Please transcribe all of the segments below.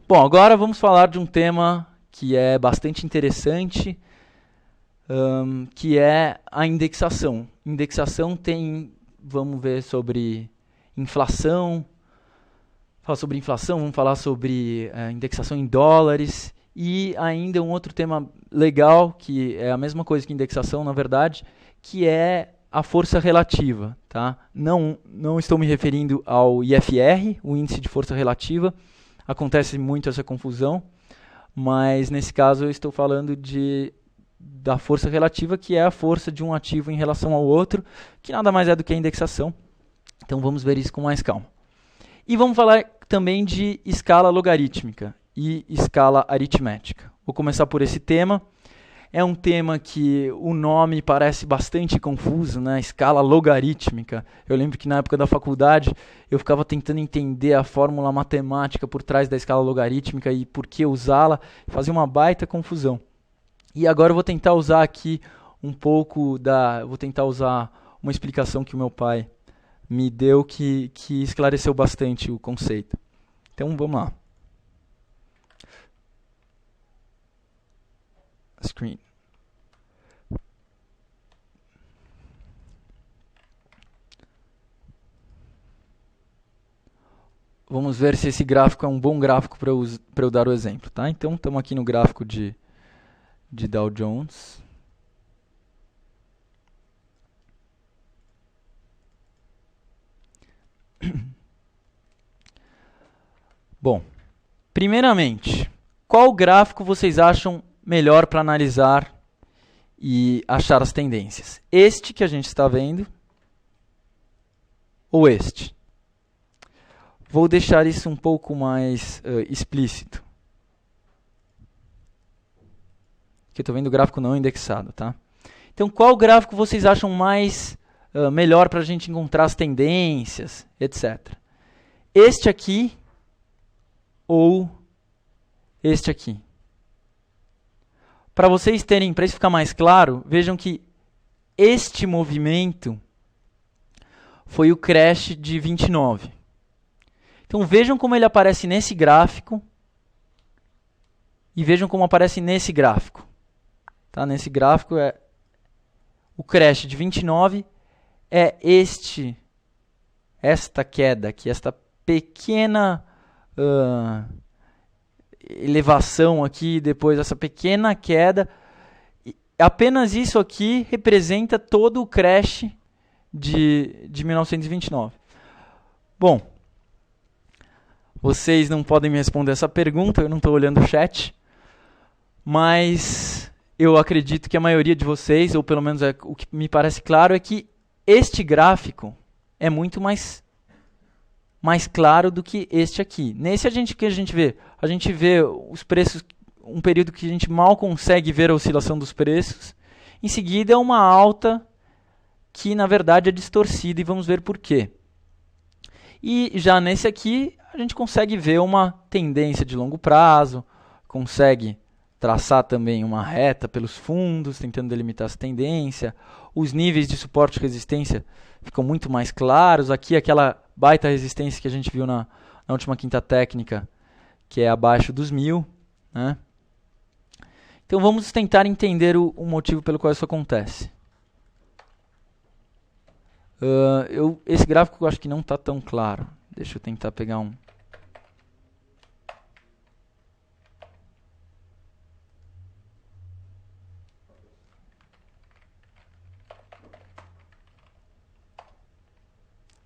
Bom, agora vamos falar de um tema que é bastante interessante, que é a indexação. Indexação tem, vamos ver sobre inflação, vamos falar sobre indexação em dólares e ainda um outro tema legal, que é a mesma coisa que indexação, na verdade, que é a força relativa. Tá? Não estou me referindo ao IFR, o índice de força relativa, acontece muito essa confusão, mas nesse caso eu estou falando da força relativa, que é a força de um ativo em relação ao outro, que nada mais é do que a indexação. Então vamos ver isso com mais calma. E vamos falar também de escala logarítmica e escala aritmética. Vou começar por esse tema. É um tema que o nome parece bastante confuso, né? Escala logarítmica. Eu lembro que na época da faculdade eu ficava tentando entender a fórmula matemática por trás da escala logarítmica e por que usá-la, fazia uma baita confusão. E agora eu vou tentar usar aqui vou tentar usar uma explicação que o meu pai me deu que esclareceu bastante o conceito. Então vamos lá. Screen. Vamos ver se esse gráfico é um bom gráfico para eu dar o exemplo. Tá? Então estamos aqui no gráfico de Dow Jones. Bom, primeiramente, qual gráfico vocês acham melhor para analisar e achar as tendências? Este que a gente está vendo ou este? Vou deixar isso um pouco mais explícito. Porque eu estou vendo o gráfico não indexado. Tá? Então, qual gráfico vocês acham melhor para a gente encontrar as tendências, etc. Este aqui ou este aqui? Para vocês terem, para isso ficar mais claro, vejam que este movimento foi o crash de 29. Então vejam como ele aparece nesse gráfico e vejam como aparece nesse gráfico. Tá? Nesse gráfico o crash de 29 é esta queda aqui, esta pequena elevação aqui, depois essa pequena queda. Apenas isso aqui representa todo o crash de 1929. Bom, vocês não podem me responder essa pergunta, eu não estou olhando o chat, mas eu acredito que a maioria de vocês, ou pelo menos o que me parece claro, é que este gráfico é muito mais claro do que este aqui. Nesse que a gente vê os preços, um período que a gente mal consegue ver a oscilação dos preços. Em seguida, é uma alta que, na verdade, é distorcida, e vamos ver por quê. E já nesse aqui, a gente consegue ver uma tendência de longo prazo, consegue traçar também uma reta pelos fundos, tentando delimitar essa tendência. Os níveis de suporte e resistência ficam muito mais claros. Aqui, aquela baita resistência que a gente viu na última quinta técnica, que é abaixo dos 1000. Né? Então, vamos tentar entender o motivo pelo qual isso acontece. Esse gráfico eu acho que não está tão claro. Deixa eu tentar pegar um.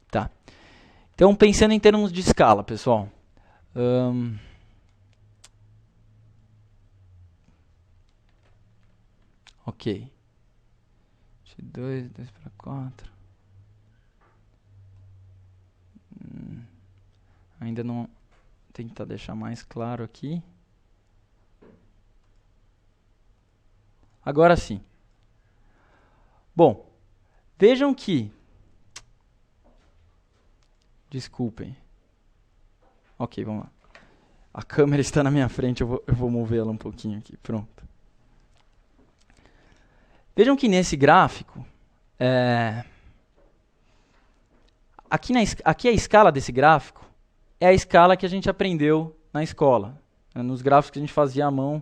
Tá. Então, pensando em termos de escala, pessoal. Ok. 2 para 4. Ainda não. Tentar deixar mais claro aqui. Agora sim. Bom, vejam que. Desculpem. Ok, vamos lá. A câmera está na minha frente, eu vou movê-la um pouquinho aqui. Pronto. Vejam que nesse gráfico, aqui a escala desse gráfico é a escala que a gente aprendeu na escola. nos gráficos que a gente fazia à mão,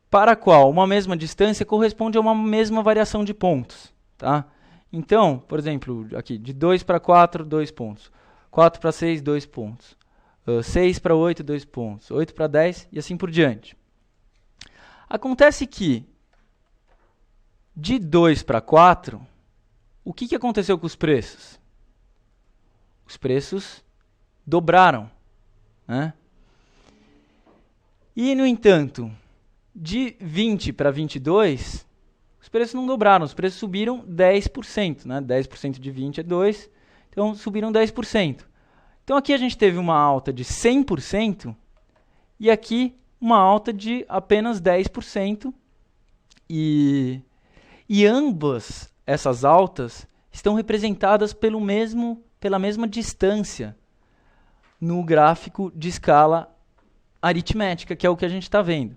para a qual uma mesma distância corresponde a uma mesma variação de pontos. Tá? Então, por exemplo, aqui, de 2 para 4, 2 pontos. 4 para 6, 2 pontos. 6 para 8, 2 pontos. 8 para 10 e assim por diante. Acontece que, de 2 para 4, o que aconteceu com os preços? Os preços dobraram. Né? E, no entanto, de 20 para 22, os preços não dobraram, os preços subiram 10%. Né? 10% de 20 é 2, então subiram 10%. Então aqui a gente teve uma alta de 100% e aqui uma alta de apenas 10%. E ambas essas altas estão representadas pela mesma distância no gráfico de escala aritmética, que é o que a gente está vendo.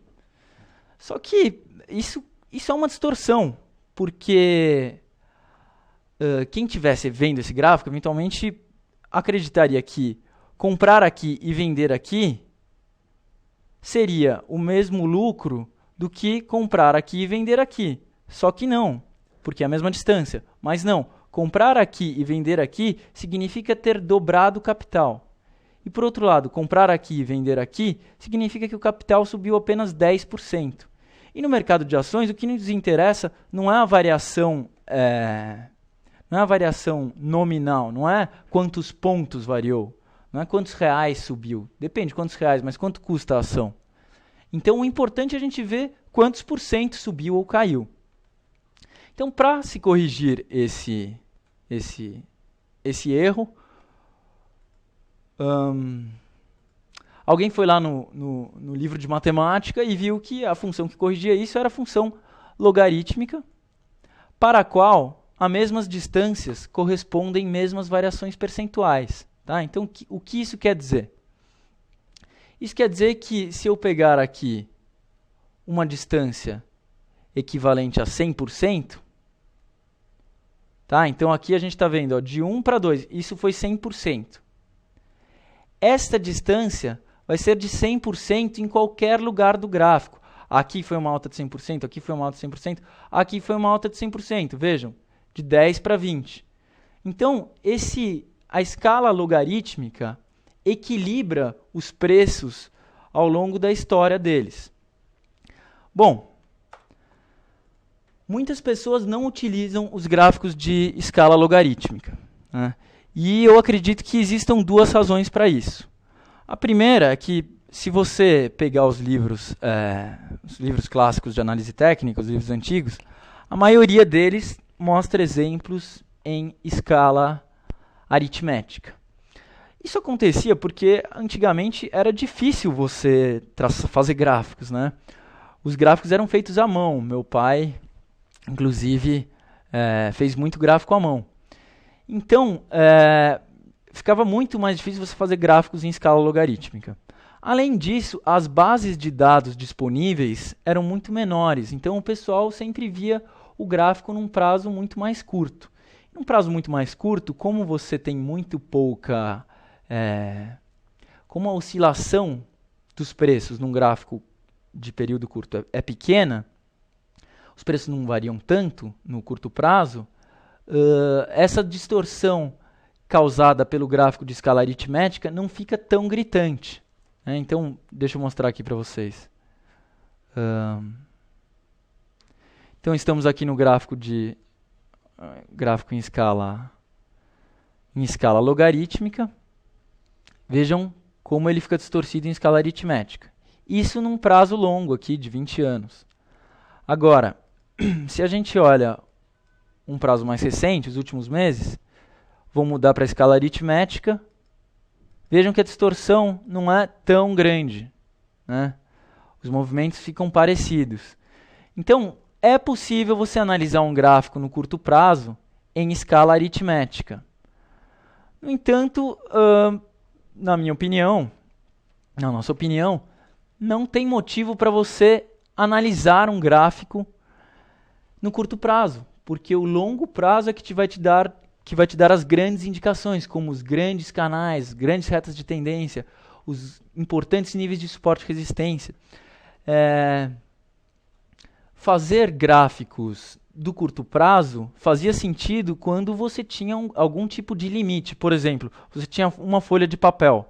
Só que isso é uma distorção, porque quem estivesse vendo esse gráfico, eventualmente acreditaria que comprar aqui e vender aqui seria o mesmo lucro do que comprar aqui e vender aqui. Só que não, porque é a mesma distância. Mas não, comprar aqui e vender aqui significa ter dobrado o capital. E por outro lado, comprar aqui e vender aqui significa que o capital subiu apenas 10%. E no mercado de ações, o que nos interessa não é a variação nominal, não é quantos pontos variou, não é quantos reais subiu. Depende de quantos reais, mas quanto custa a ação. Então, o importante é a gente ver quantos por cento subiu ou caiu. Então, para se corrigir esse erro, alguém foi lá no livro de matemática e viu que a função que corrigia isso era a função logarítmica, para a qual a mesmas distâncias correspondem mesmas variações percentuais. Tá? Então, o que isso quer dizer? Isso quer dizer que se eu pegar aqui uma distância equivalente a 100%, tá? Então aqui a gente está vendo de 1 para 2, isso foi 100%. Esta distância vai ser de 100% em qualquer lugar do gráfico. Aqui foi uma alta de 100%, aqui foi uma alta de 100%, aqui foi uma alta de 100%. Vejam, de 10 para 20. Então, a escala logarítmica equilibra os preços ao longo da história deles. Bom, muitas pessoas não utilizam os gráficos de escala logarítmica. Né? E eu acredito que existam duas razões para isso. A primeira é que, se você pegar os livros clássicos de análise técnica, os livros antigos, a maioria deles mostra exemplos em escala aritmética. Isso acontecia porque antigamente era difícil você fazer gráficos, né? Os gráficos eram feitos à mão. Meu pai, inclusive, fez muito gráfico à mão. Então, ficava muito mais difícil você fazer gráficos em escala logarítmica. Além disso, as bases de dados disponíveis eram muito menores. Então, o pessoal sempre via o gráfico num prazo muito mais curto. Num prazo muito mais curto, como você tem muito pouca... como a oscilação dos preços num gráfico de período curto é pequena, os preços não variam tanto no curto prazo, essa distorção causada pelo gráfico de escala aritmética não fica tão gritante. Né? Então, deixa eu mostrar aqui para vocês. Então, estamos aqui no gráfico em escala logarítmica. Vejam como ele fica distorcido em escala aritmética. Isso num prazo longo aqui, de 20 anos. Agora, se a gente olha um prazo mais recente, os últimos meses, vou mudar para a escala aritmética. Vejam que a distorção não é tão grande. Né? Os movimentos ficam parecidos. Então, é possível você analisar um gráfico no curto prazo em escala aritmética. No entanto, na nossa opinião, não tem motivo para você analisar um gráfico no curto prazo, porque o longo prazo é que vai te dar que vai te dar as grandes indicações, como os grandes canais, grandes retas de tendência, os importantes níveis de suporte e resistência. Fazer gráficos do curto prazo fazia sentido quando você tinha algum tipo de limite. Por exemplo, você tinha uma folha de papel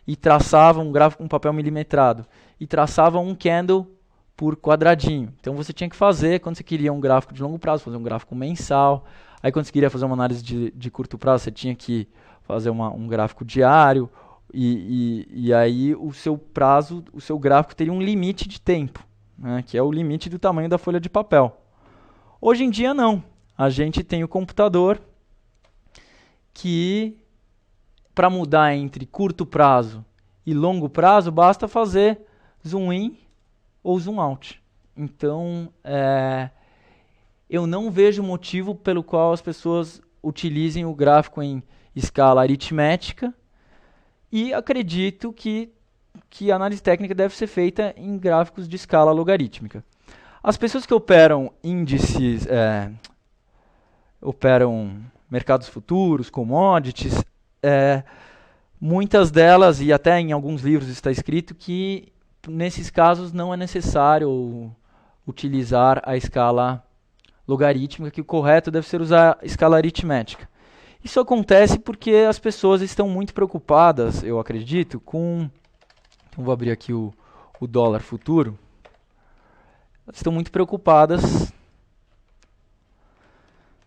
e traçava um gráfico com papel milimetrado e traçava um candle por quadradinho. Então você tinha que fazer, quando você queria um gráfico de longo prazo, fazer um gráfico mensal. Aí quando você queria fazer uma análise de curto prazo, você tinha que fazer um gráfico diário. E aí o seu prazo, o seu gráfico teria um limite de tempo, né, que é o limite do tamanho da folha de papel. Hoje em dia não. A gente tem o computador que, para mudar entre curto prazo e longo prazo, basta fazer zoom in ou zoom out. Então, eu não vejo motivo pelo qual as pessoas utilizem o gráfico em escala aritmética e acredito que a análise técnica deve ser feita em gráficos de escala logarítmica. As pessoas que operam índices, operam mercados futuros, commodities, muitas delas, e até em alguns livros está escrito, que nesses casos não é necessário utilizar a escala logarítmica, que o correto deve ser usar a escala aritmética. Isso acontece porque as pessoas estão muito preocupadas, eu acredito, com... Então vou abrir aqui o dólar futuro. Elas estão muito preocupadas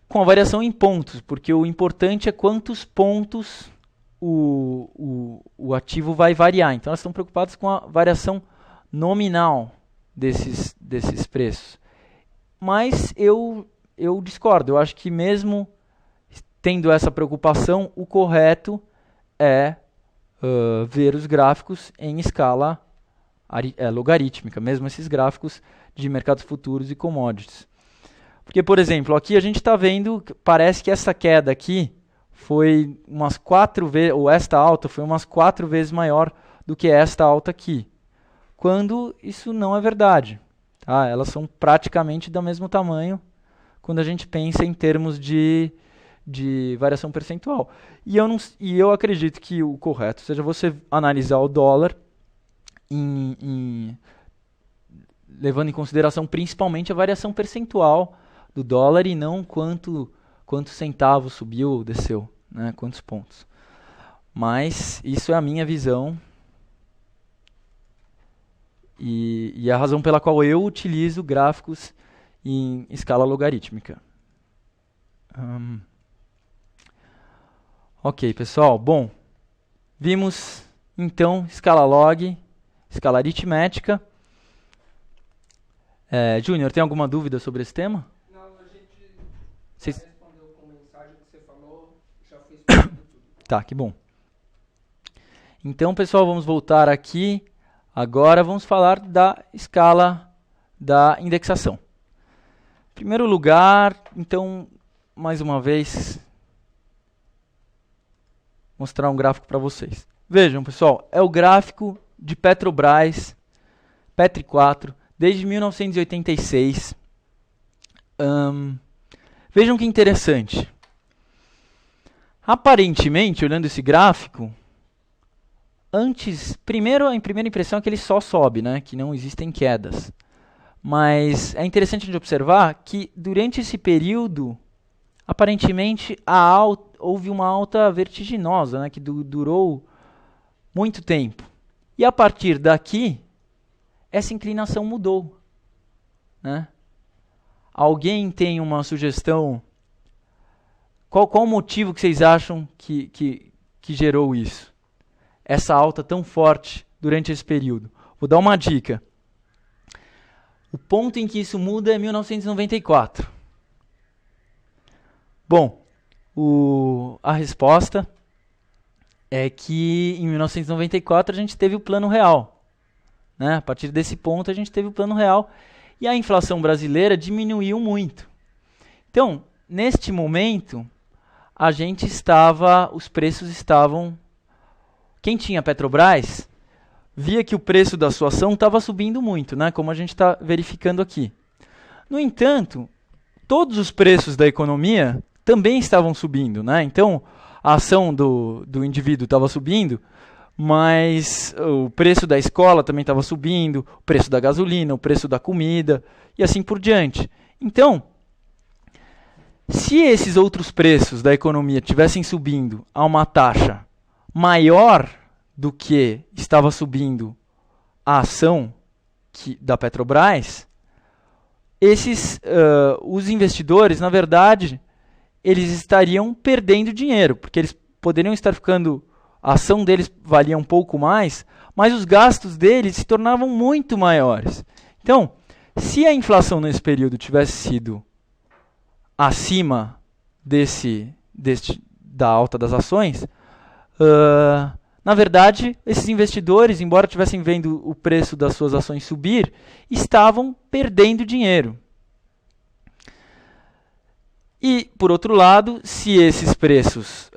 com a variação em pontos, porque o importante é quantos pontos o ativo vai variar. Então elas estão preocupadas com a variação nominal desses preços. Mas eu discordo. Eu acho que mesmo tendo essa preocupação, o correto é ver os gráficos em escala logarítmica, mesmo esses gráficos de mercados futuros e commodities. Porque, por exemplo, aqui a gente está vendo, parece que essa queda aqui foi umas 4 vezes, ou esta alta foi umas 4 vezes maior do que esta alta aqui. Quando isso não é verdade. Tá? Elas são praticamente do mesmo tamanho quando a gente pensa em termos de variação percentual. E eu acredito que o correto seja você analisar o dólar levando em consideração principalmente a variação percentual do dólar e não quantos centavos subiu ou desceu, né, quantos pontos. Mas isso é a minha visão e a razão pela qual eu utilizo gráficos em escala logarítmica. Ok, pessoal. Bom, vimos então escala log, escala aritmética. Júnior, tem alguma dúvida sobre esse tema? Não, a gente respondeu com mensagem que você falou, já foi explicado tudo. Tá, que bom. Então, pessoal, vamos voltar aqui. Agora vamos falar da escala da indexação. Em primeiro lugar, então, mais uma vez, mostrar um gráfico para vocês. Vejam, pessoal, é o gráfico de Petrobras, Petri 4, desde 1986. Vejam que interessante. Aparentemente, olhando esse gráfico, em primeira impressão é que ele só sobe, né? Que não existem quedas. Mas é interessante de observar que durante esse período, aparentemente houve uma alta vertiginosa, né? Que durou muito tempo. E a partir daqui, essa inclinação mudou, né? Alguém tem uma sugestão? Qual o motivo que vocês acham que gerou isso? Essa alta tão forte durante esse período. Vou dar uma dica. O ponto em que isso muda é 1994. Bom, a resposta é que em 1994 a gente teve o Plano Real. Né? A partir desse ponto a gente teve o Plano Real e a inflação brasileira diminuiu muito. Então, neste momento, os preços estavam... Quem tinha Petrobras via que o preço da sua ação estava subindo muito, né? Como a gente está verificando aqui. No entanto, todos os preços da economia também estavam subindo, né? Então, a ação do indivíduo estava subindo, mas o preço da escola também estava subindo, o preço da gasolina, o preço da comida e assim por diante. Então, se esses outros preços da economia tivessem subindo a uma taxa maior do que estava subindo a ação da Petrobras, os investidores, na verdade, eles estariam perdendo dinheiro, porque eles poderiam estar ficando, a ação deles valia um pouco mais, mas os gastos deles se tornavam muito maiores. Então, se a inflação nesse período tivesse sido acima da alta das ações, na verdade, esses investidores, embora estivessem vendo o preço das suas ações subir, estavam perdendo dinheiro. E, por outro lado, se esses preços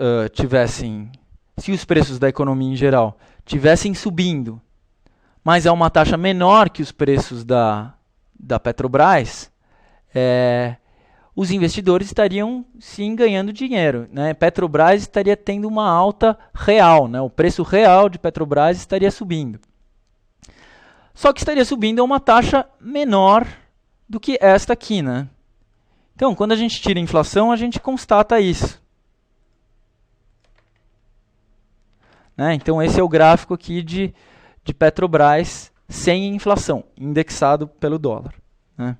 se os preços da economia em geral tivessem subindo, mas a uma taxa menor que os preços da Petrobras, os investidores estariam sim ganhando dinheiro, né? Petrobras estaria tendo uma alta real, né? O preço real de Petrobras estaria subindo. Só que estaria subindo a uma taxa menor do que esta aqui, né? Então, quando a gente tira a inflação, a gente constata isso. Né? Então, esse é o gráfico aqui de Petrobras sem inflação, indexado pelo dólar. Né?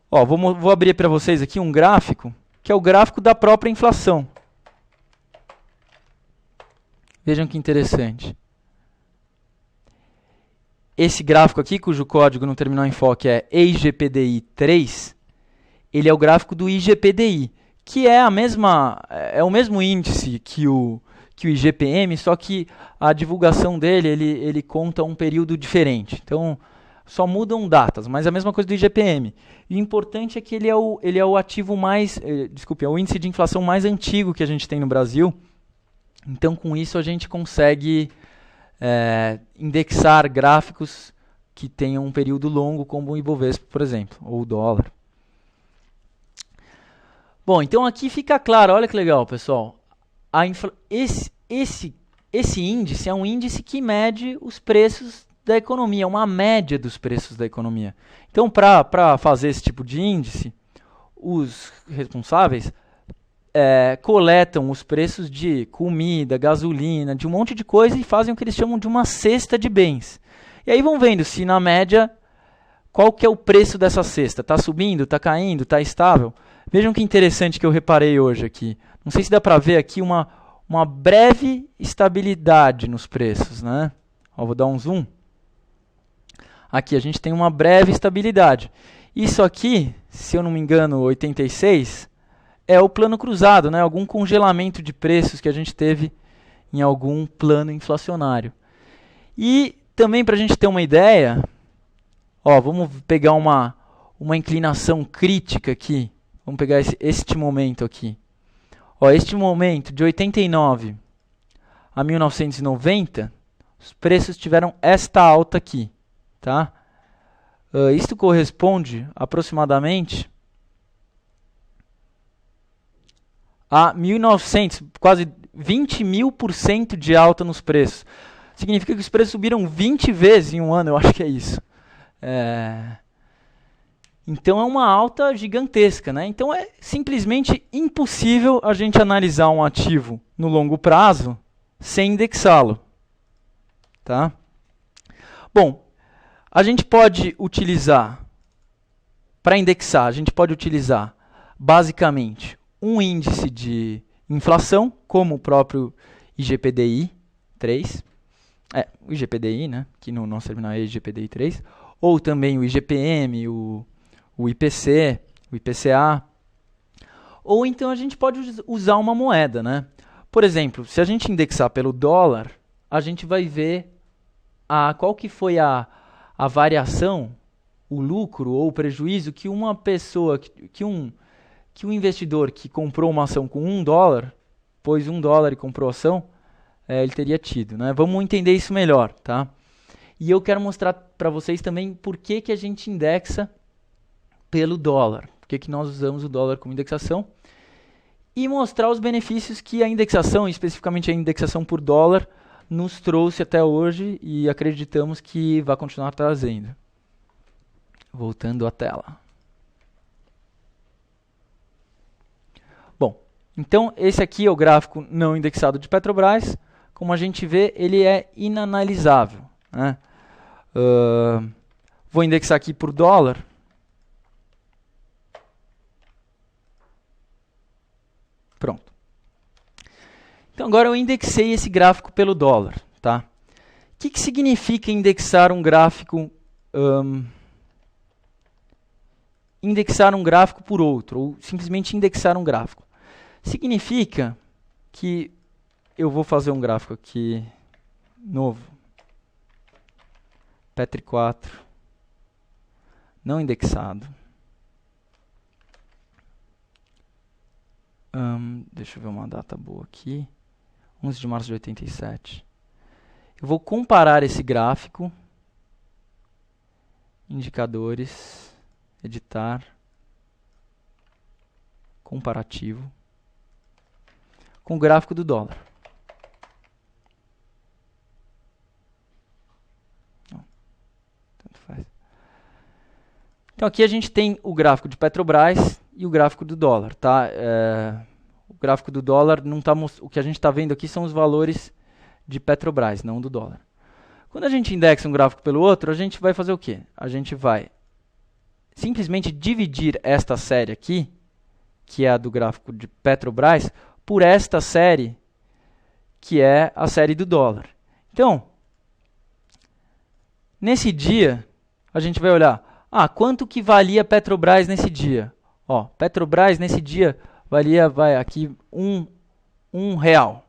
Vou abrir para vocês aqui um gráfico, que é o gráfico da própria inflação. Vejam que interessante. Esse gráfico aqui, cujo código no terminal enfoque é EIGPDI 3, ele é o gráfico do IGPDI, que é o mesmo índice que o IGPM, só que a divulgação dele, ele conta um período diferente. Então, só mudam datas, mas é a mesma coisa do IGPM. E o importante é que ele é o ativo é o índice de inflação mais antigo que a gente tem no Brasil. Então, com isso, a gente consegue indexar gráficos que tenham um período longo, como o Ibovespa, por exemplo, ou o dólar. Bom, então aqui fica claro, olha que legal, pessoal. Esse índice é um índice que mede os preços da economia, uma média dos preços da economia. Então, para fazer esse tipo de índice, os responsáveis coletam os preços de comida, gasolina, de um monte de coisa e fazem o que eles chamam de uma cesta de bens. E aí vão vendo se, na média, qual que é o preço dessa cesta. Está subindo, está caindo, está estável? Vejam que interessante que eu reparei hoje aqui. Não sei se dá para ver aqui uma breve estabilidade nos preços. Né? Vou dar um zoom. Aqui a gente tem uma breve estabilidade. Isso aqui, se eu não me engano, 86, é o plano cruzado, né? Algum congelamento de preços que a gente teve em algum plano inflacionário. E também para a gente ter uma ideia, vamos pegar uma inclinação crítica aqui. Vamos pegar este momento aqui. Este momento de 89 a 1990, os preços tiveram esta alta aqui. Tá? Isto corresponde aproximadamente a 1900, quase 20.000% de alta nos preços. Significa que os preços subiram 20 vezes em um ano, eu acho que é isso. Então é uma alta gigantesca, né? Então é simplesmente impossível a gente analisar um ativo no longo prazo sem indexá-lo. Tá? Bom, a gente pode utilizar, para indexar, a gente pode utilizar basicamente um índice de inflação, como o próprio IGPDI 3, o IGPDI, né, que no nosso terminal é IGPDI 3, ou também o IGPM, o IPC, o IPCA, ou então a gente pode usar uma moeda, né? Por exemplo, se a gente indexar pelo dólar, a gente vai ver qual que foi a variação, o lucro ou o prejuízo que uma pessoa, que um investidor que comprou uma ação com $1, pôs $1 e comprou a ação, ele teria tido. Né? Vamos entender isso melhor. Tá? E eu quero mostrar para vocês também por que a gente indexa pelo dólar. que nós usamos o dólar como indexação, e mostrar os benefícios que a indexação, especificamente a indexação por dólar, nos trouxe até hoje e acreditamos que vai continuar trazendo. Voltando à tela. Bom, então esse aqui é o gráfico não indexado de Petrobras. Como a gente vê, ele é inanalisável, né? Vou indexar aqui por dólar. Pronto. Então agora eu indexei esse gráfico pelo dólar, tá? O que significa indexar um gráfico por outro, ou simplesmente indexar um gráfico? Significa que eu vou fazer um gráfico aqui novo, Petri 4, não indexado. Deixa eu ver uma data boa aqui, 11 de março de 87. Eu vou comparar esse gráfico, indicadores, editar, comparativo, com o gráfico do dólar. Não, tanto faz. Então aqui a gente tem o gráfico de Petrobras e o gráfico do dólar, tá? O gráfico do dólar não tá o que a gente está vendo aqui são os valores de Petrobras, não do dólar. Quando a gente indexa um gráfico pelo outro, a gente vai fazer o quê? A gente vai simplesmente dividir esta série aqui, que é a do gráfico de Petrobras, por esta série, que é a série do dólar. Então, nesse dia, a gente vai olhar, quanto que valia Petrobras nesse dia? Ó, Petrobras nesse dia valia, aqui, um real,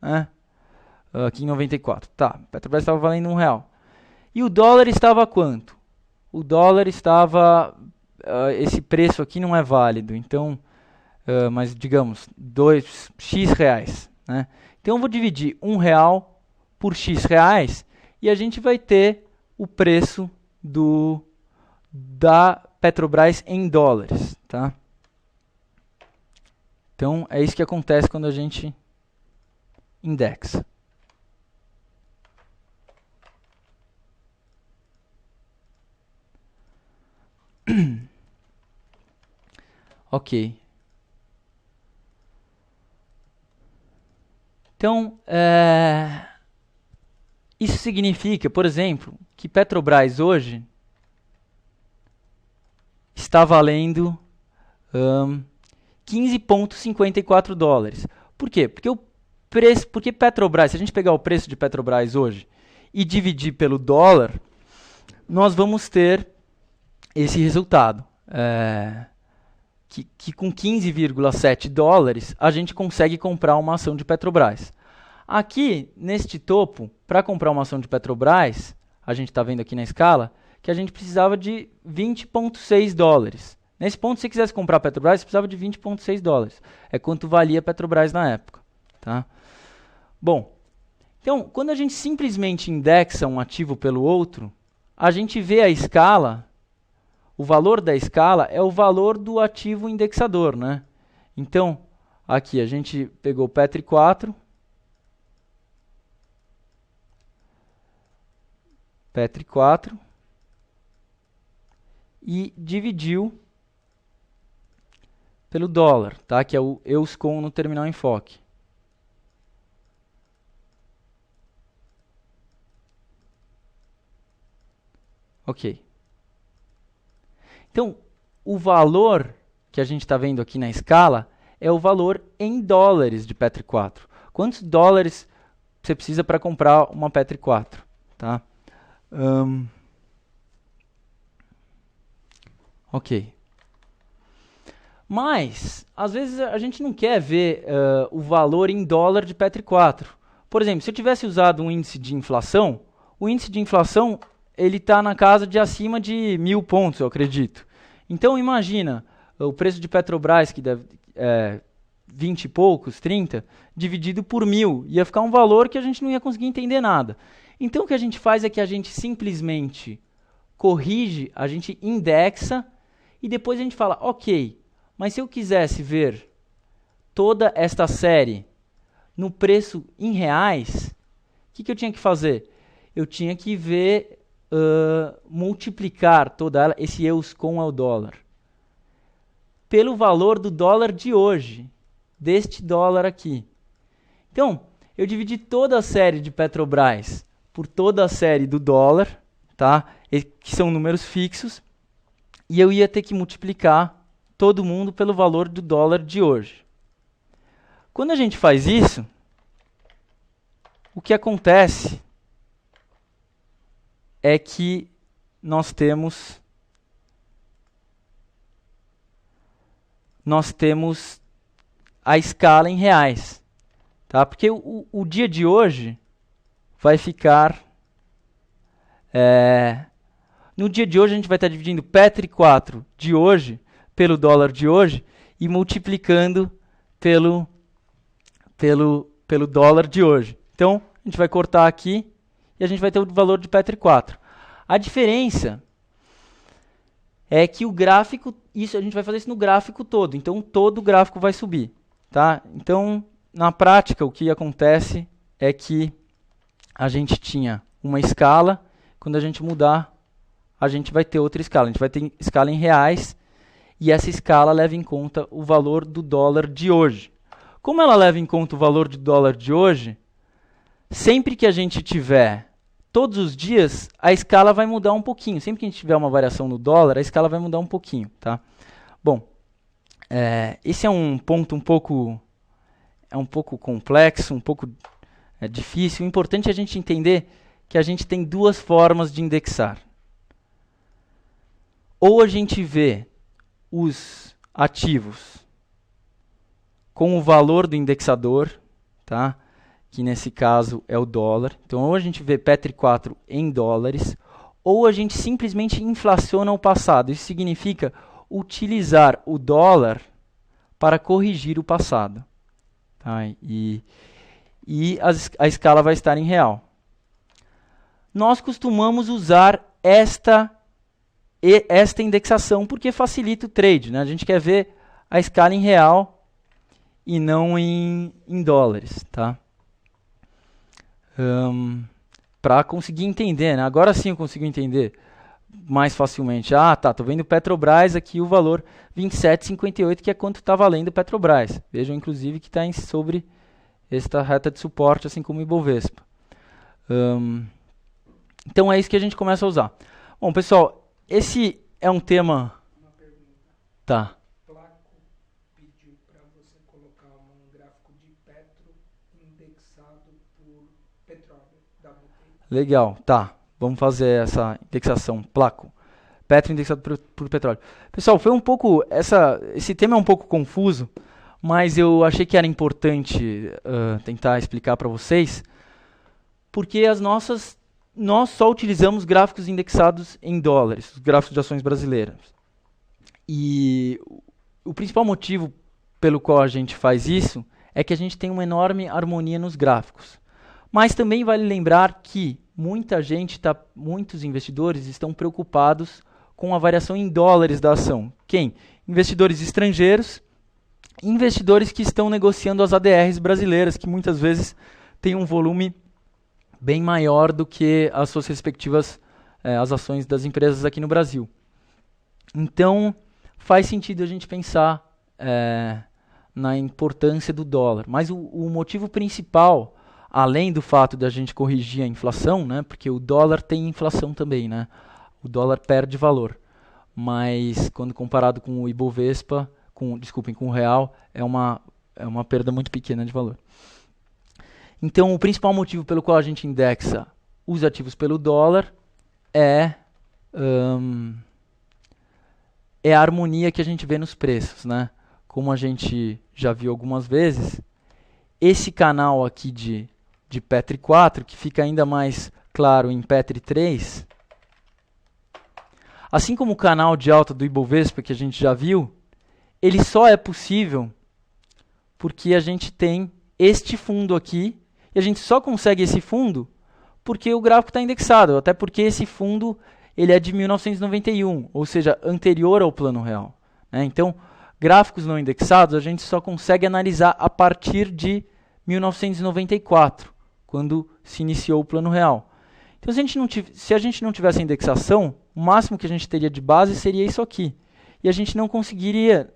né? Aqui em 94. Tá, Petrobras estava valendo R$1. E o dólar estava quanto? O dólar estava... esse preço aqui não é válido, então... mas digamos, X reais, né? Então eu vou dividir R$1 por X reais e a gente vai ter o preço da Petrobras em dólares, tá? Então é isso que acontece quando a gente indexa. Ok. Então, isso significa, por exemplo, que Petrobras hoje está valendo 15,54 dólares. Por quê? Porque Petrobras, se a gente pegar o preço de Petrobras hoje e dividir pelo dólar, nós vamos ter esse resultado. Que com 15,7 dólares a gente consegue comprar uma ação de Petrobras. Aqui, neste topo, para comprar uma ação de Petrobras, a gente está vendo aqui na escala, que a gente precisava de 20,6 dólares. Nesse ponto, se você quisesse comprar a Petrobras, você precisava de 20,6 dólares. É quanto valia a Petrobras na época. Tá? Bom, então, quando a gente simplesmente indexa um ativo pelo outro, a gente vê a escala... O valor da escala é o valor do ativo indexador, né? Então, aqui a gente pegou o Petri 4, e dividiu pelo dólar, tá? Que é o EUSCOM no terminal enfoque. Ok. Então, o valor que a gente está vendo aqui na escala é o valor em dólares de Petri 4. Quantos dólares você precisa para comprar uma Petri 4? Tá? Ok. Mas, às vezes, a gente não quer ver o valor em dólar de Petri 4. Por exemplo, se eu tivesse usado um índice de inflação, o índice de inflação ele está na casa de acima de 1.000 pontos, eu acredito. Então, imagina, o preço de Petrobras, que deve 20 e poucos, 30, dividido por 1.000. Ia ficar um valor que a gente não ia conseguir entender nada. Então, o que a gente faz é que a gente simplesmente corrige, a gente indexa E depois a gente fala, ok, mas se eu quisesse ver toda esta série no preço em reais, o que eu tinha que fazer? Eu tinha que ver, multiplicar toda ela, esse EUS com o dólar, pelo valor do dólar de hoje, deste dólar aqui. Então, eu dividi toda a série de Petrobras por toda a série do dólar, tá? Que são números fixos, e eu ia ter que multiplicar todo mundo pelo valor do dólar de hoje. Quando a gente faz isso, o que acontece é que nós temos a escala em reais, tá? Porque o dia de hoje vai ficar... no dia de hoje a gente vai estar dividindo Petri 4 de hoje pelo dólar de hoje e multiplicando pelo dólar de hoje. Então, a gente vai cortar aqui e a gente vai ter o valor de Petri 4. A diferença é que o gráfico, a gente vai fazer isso no gráfico todo, então todo o gráfico vai subir, tá? Então, na prática, o que acontece é que a gente tinha uma escala, quando a gente mudar, a gente vai ter outra escala. A gente vai ter escala em reais e essa escala leva em conta o valor do dólar de hoje. Como ela leva em conta o valor do dólar de hoje, sempre que a gente tiver, todos os dias, a escala vai mudar um pouquinho. Sempre que a gente tiver uma variação no dólar, a escala vai mudar um pouquinho, tá? Bom, esse é um ponto um pouco complexo, um pouco difícil. O importante é a gente entender que a gente tem duas formas de indexar. Ou a gente vê os ativos com o valor do indexador, tá? Que nesse caso é o dólar. Então, ou a gente vê Petri 4 em dólares, ou a gente simplesmente inflaciona o passado. Isso significa utilizar o dólar para corrigir o passado. Tá? E a escala vai estar em real. Nós costumamos usar esta indexação porque facilita o trade, né? A gente quer ver a escala em real e não em dólares, tá? Para conseguir entender, né? Agora sim eu consigo entender mais facilmente. Tô vendo Petrobras aqui, o valor 27,58, que é quanto está valendo Petrobras. Vejam, inclusive, que está sobre esta reta de suporte, assim como o Ibovespa. Então é isso que a gente começa a usar. Bom, pessoal, esse é um tema... Uma pergunta. Tá. Placo pediu para você colocar um gráfico de Petro indexado por petróleo. Legal, tá. Vamos fazer essa indexação. Placo. Petro indexado por petróleo. Pessoal, foi um pouco... Esse tema é um pouco confuso, mas eu achei que era importante tentar explicar para vocês, porque nós só utilizamos gráficos indexados em dólares, os gráficos de ações brasileiras. E o principal motivo pelo qual a gente faz isso é que a gente tem uma enorme harmonia nos gráficos. Mas também vale lembrar que muitos investidores estão preocupados com a variação em dólares da ação. Quem? Investidores estrangeiros, investidores que estão negociando as ADRs brasileiras, que muitas vezes têm um volume bem maior do que as suas respectivas as ações das empresas aqui no Brasil. Então, faz sentido a gente pensar na importância do dólar. Mas o motivo principal, além do fato de a gente corrigir a inflação, né, porque o dólar tem inflação também, né, o dólar perde valor. Mas, quando comparado com o Ibovespa, com o real, é uma perda muito pequena de valor. Então, o principal motivo pelo qual a gente indexa os ativos pelo dólar é a harmonia que a gente vê nos preços, né? Como a gente já viu algumas vezes, esse canal aqui de Petri 4, que fica ainda mais claro em Petri 3, assim como o canal de alta do Ibovespa, que a gente já viu, ele só é possível porque a gente tem este fundo aqui, e a gente só consegue esse fundo porque o gráfico está indexado, até porque esse fundo ele é de 1991, ou seja, anterior ao Plano Real. Né? Então, gráficos não indexados a gente só consegue analisar a partir de 1994, quando se iniciou o Plano Real. Então, se a gente não tivesse indexação, o máximo que a gente teria de base seria isso aqui. E a gente não conseguiria,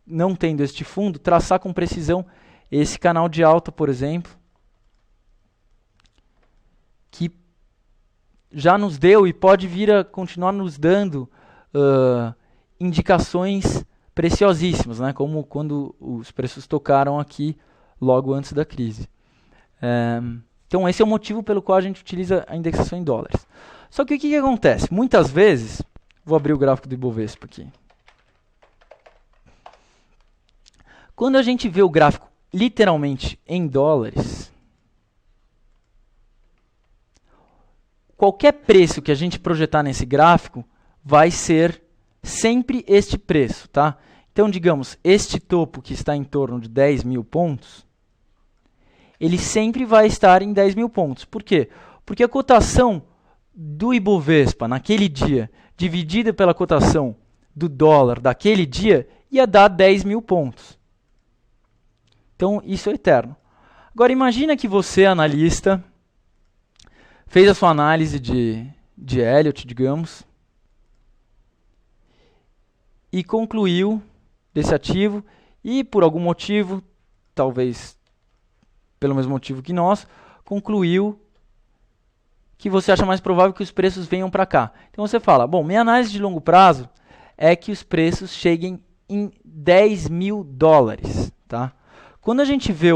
não tendo este fundo, traçar com precisão esse canal de alta, por exemplo, que já nos deu e pode vir a continuar nos dando indicações preciosíssimas, né? Como quando os preços tocaram aqui logo antes da crise. Então esse é o motivo pelo qual a gente utiliza a indexação em dólares. Só que o que acontece? Muitas vezes, vou abrir o gráfico do Ibovespa aqui. Quando a gente vê o gráfico literalmente em dólares, qualquer preço que a gente projetar nesse gráfico vai ser sempre este preço, tá? Então, digamos, este topo que está em torno de 10 mil pontos, ele sempre vai estar em 10 mil pontos. Por quê? Porque a cotação do Ibovespa naquele dia, dividida pela cotação do dólar daquele dia, ia dar 10 mil pontos. Então, isso é eterno. Agora, imagina que você, analista, fez a sua análise de Elliott, digamos, e concluiu desse ativo, e por algum motivo, talvez pelo mesmo motivo que nós, concluiu que você acha mais provável que os preços venham para cá. Então você fala, bom, minha análise de longo prazo é que os preços cheguem em 10 mil dólares. Tá? Quando a gente vê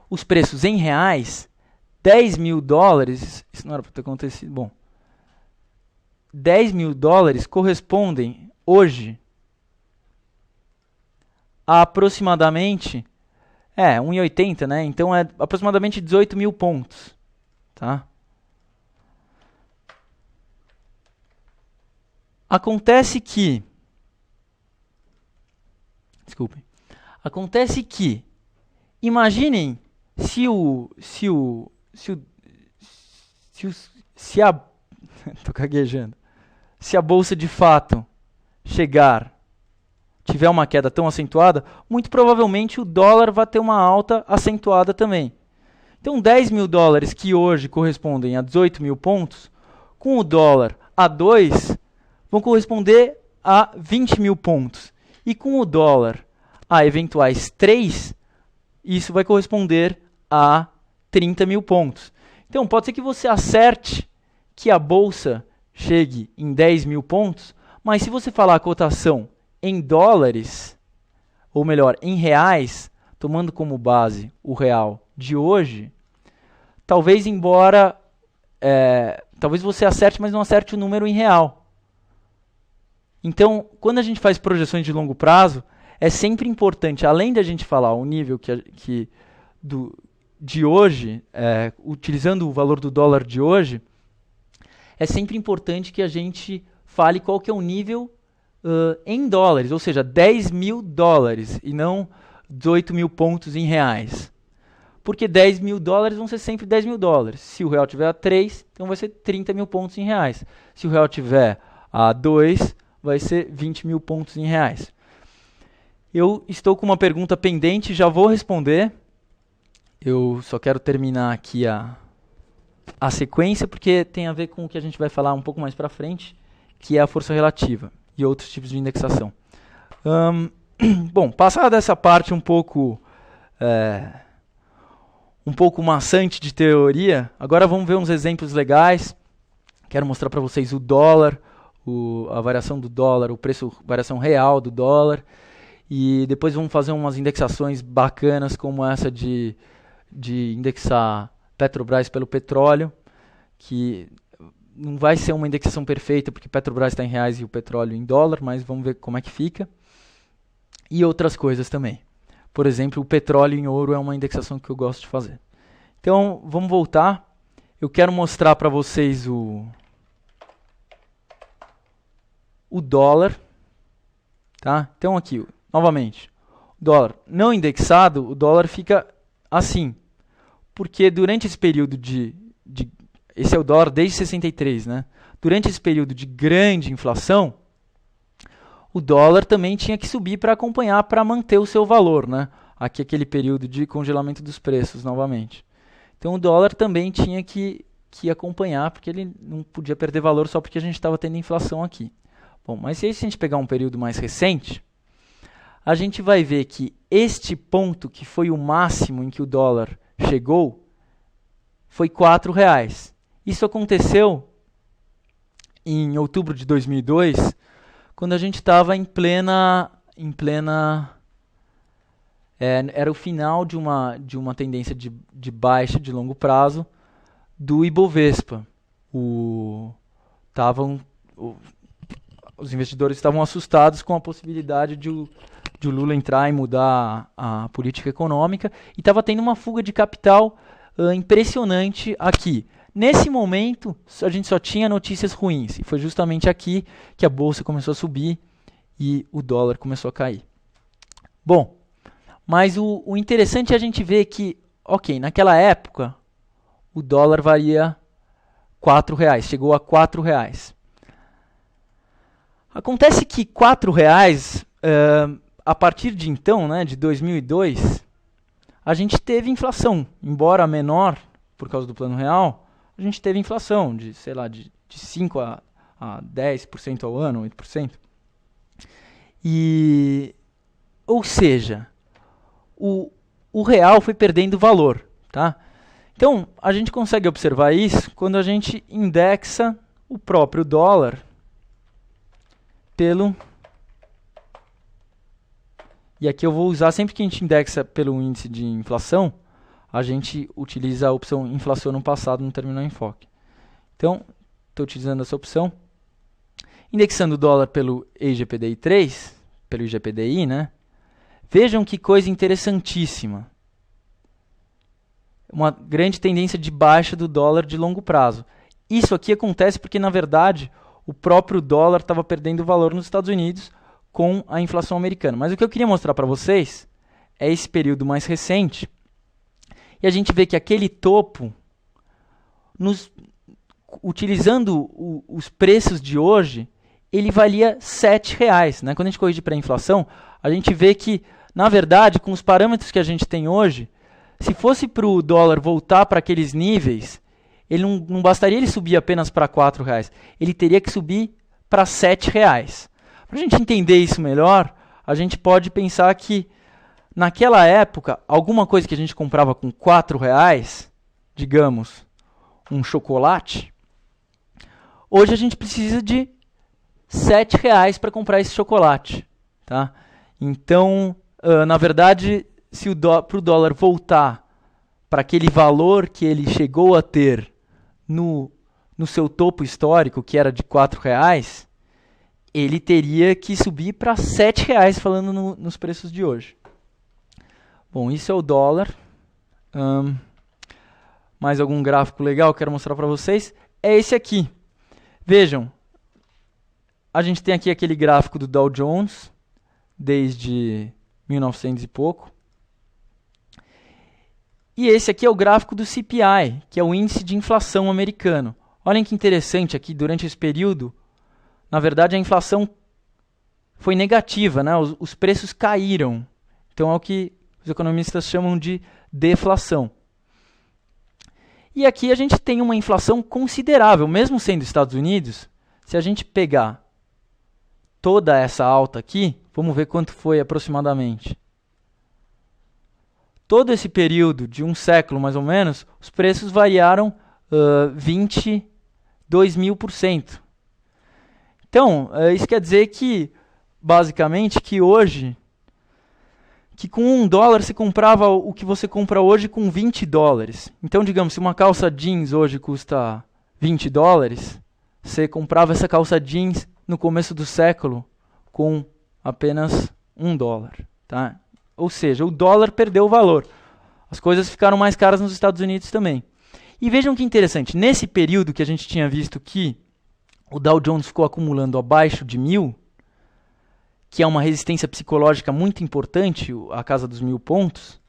os preços em reais, 10 mil dólares, isso não era para ter acontecido, bom, 10 mil dólares correspondem hoje a aproximadamente 1,80, né? Então é aproximadamente 18 mil pontos, tá? Acontece que imaginem tô gaguejando. Se a bolsa de fato tiver uma queda tão acentuada, muito provavelmente o dólar vai ter uma alta acentuada também. Então 10 mil dólares que hoje correspondem a 18 mil pontos, com o dólar a 2, vão corresponder a 20 mil pontos. E com o dólar a eventuais 3, isso vai corresponder a 30 mil pontos. Então pode ser que você acerte que a bolsa chegue em 10 mil pontos, mas se você falar a cotação em dólares, ou melhor, em reais, tomando como base o real de hoje, talvez você acerte, mas não acerte o número em real. Então, quando a gente faz projeções de longo prazo, é sempre importante, além de a gente falar o nível de hoje, utilizando o valor do dólar de hoje, é sempre importante que a gente fale qual que é o nível em dólares, ou seja, 10 mil dólares e não 18 mil pontos em reais. Porque 10 mil dólares vão ser sempre 10 mil dólares. Se o real tiver a 3, então vai ser 30 mil pontos em reais. Se o real tiver a 2, vai ser 20 mil pontos em reais. Eu estou com uma pergunta pendente, já vou responder. Eu só quero terminar aqui a sequência, porque tem a ver com o que a gente vai falar um pouco mais para frente, que é a força relativa e outros tipos de indexação. Bom, passada essa parte um pouco maçante de teoria, agora vamos ver uns exemplos legais. Quero mostrar para vocês o dólar, a variação do dólar, o preço, variação real do dólar, e depois vamos fazer umas indexações bacanas, como essa de indexar Petrobras pelo petróleo, que não vai ser uma indexação perfeita, porque Petrobras está em reais e o petróleo em dólar, mas vamos ver como é que fica. E outras coisas também. Por exemplo, o petróleo em ouro é uma indexação que eu gosto de fazer. Então, vamos voltar. Eu quero mostrar para vocês o dólar. Tá? Então, aqui, novamente, o dólar não indexado, o dólar fica assim. Porque durante esse período esse é o dólar desde 63, né? Durante esse período de grande inflação, o dólar também tinha que subir para acompanhar, para manter o seu valor, né? Aqui aquele período de congelamento dos preços novamente. Então o dólar também tinha que acompanhar, porque ele não podia perder valor só porque a gente estava tendo inflação aqui. Bom, mas se a gente pegar um período mais recente, a gente vai ver que este ponto, que foi o máximo em que o dólar chegou, foi R$4. Isso aconteceu em outubro de 2002, quando a gente estava em plena era o final de uma tendência de baixa de longo prazo do Ibovespa. Os investidores estavam assustados com a possibilidade de o Lula entrar e mudar a política econômica, e estava tendo uma fuga de capital impressionante aqui. Nesse momento, a gente só tinha notícias ruins, e foi justamente aqui que a bolsa começou a subir e o dólar começou a cair. Bom, mas o interessante é a gente ver que, ok, naquela época, o dólar valia R$4, chegou a R$4. Acontece que R$4, a partir de então, né, de 2002, a gente teve inflação, embora menor por causa do Plano Real, a gente teve inflação de 5 a 10% ao ano, 8%. Ou seja, o real foi perdendo valor, tá? Então, a gente consegue observar isso quando a gente indexa o próprio dólar pelo... E aqui eu vou usar, sempre que a gente indexa pelo índice de inflação, a gente utiliza a opção inflação no passado no terminal enfoque. Então, estou utilizando essa opção. Indexando o dólar pelo IGPDI 3, pelo IGPDI, né? Vejam que coisa interessantíssima. Uma grande tendência de baixa do dólar de longo prazo. Isso aqui acontece porque, na verdade, o próprio dólar estava perdendo valor nos Estados Unidos com a inflação americana. Mas o que eu queria mostrar para vocês é esse período mais recente. E a gente vê que aquele topo, utilizando os preços de hoje, ele valia R$7. Né? Quando a gente corrige para a inflação, a gente vê que, na verdade, com os parâmetros que a gente tem hoje, se fosse para o dólar voltar para aqueles níveis, ele não bastaria ele subir apenas para R$4, ele teria que subir para R$7. Para a gente entender isso melhor, a gente pode pensar que, naquela época, alguma coisa que a gente comprava com R$4, digamos, um chocolate, hoje a gente precisa de R$7 para comprar esse chocolate. Tá? Então, na verdade, se para o dólar voltar para aquele valor que ele chegou a ter no seu topo histórico, que era de R$4, ele teria que subir para R$7, falando nos preços de hoje. Bom, isso é o dólar. Mais algum gráfico legal que eu quero mostrar para vocês? É esse aqui. Vejam, a gente tem aqui aquele gráfico do Dow Jones, desde 1900 e pouco. E esse aqui é o gráfico do CPI, que é o índice de inflação americano. Olhem que interessante aqui, durante esse período, na verdade a inflação foi negativa, né? Os preços caíram. Então é o que os economistas chamam de deflação. E aqui a gente tem uma inflação considerável, mesmo sendo Estados Unidos. Se a gente pegar toda essa alta aqui, vamos ver quanto foi aproximadamente. Todo esse período de um século, mais ou menos, os preços variaram 22.000%. Então, isso quer dizer que, basicamente, que hoje, que com $1 você comprava o que você compra hoje com $20. Então, digamos, se uma calça jeans hoje custa $20, você comprava essa calça jeans no começo do século com apenas $1. Tá? Ou seja, o dólar perdeu o valor. As coisas ficaram mais caras nos Estados Unidos também. E vejam que interessante, nesse período que a gente tinha visto que o Dow Jones ficou acumulando abaixo de 1.000, que é uma resistência psicológica muito importante, a casa dos 1.000 pontos,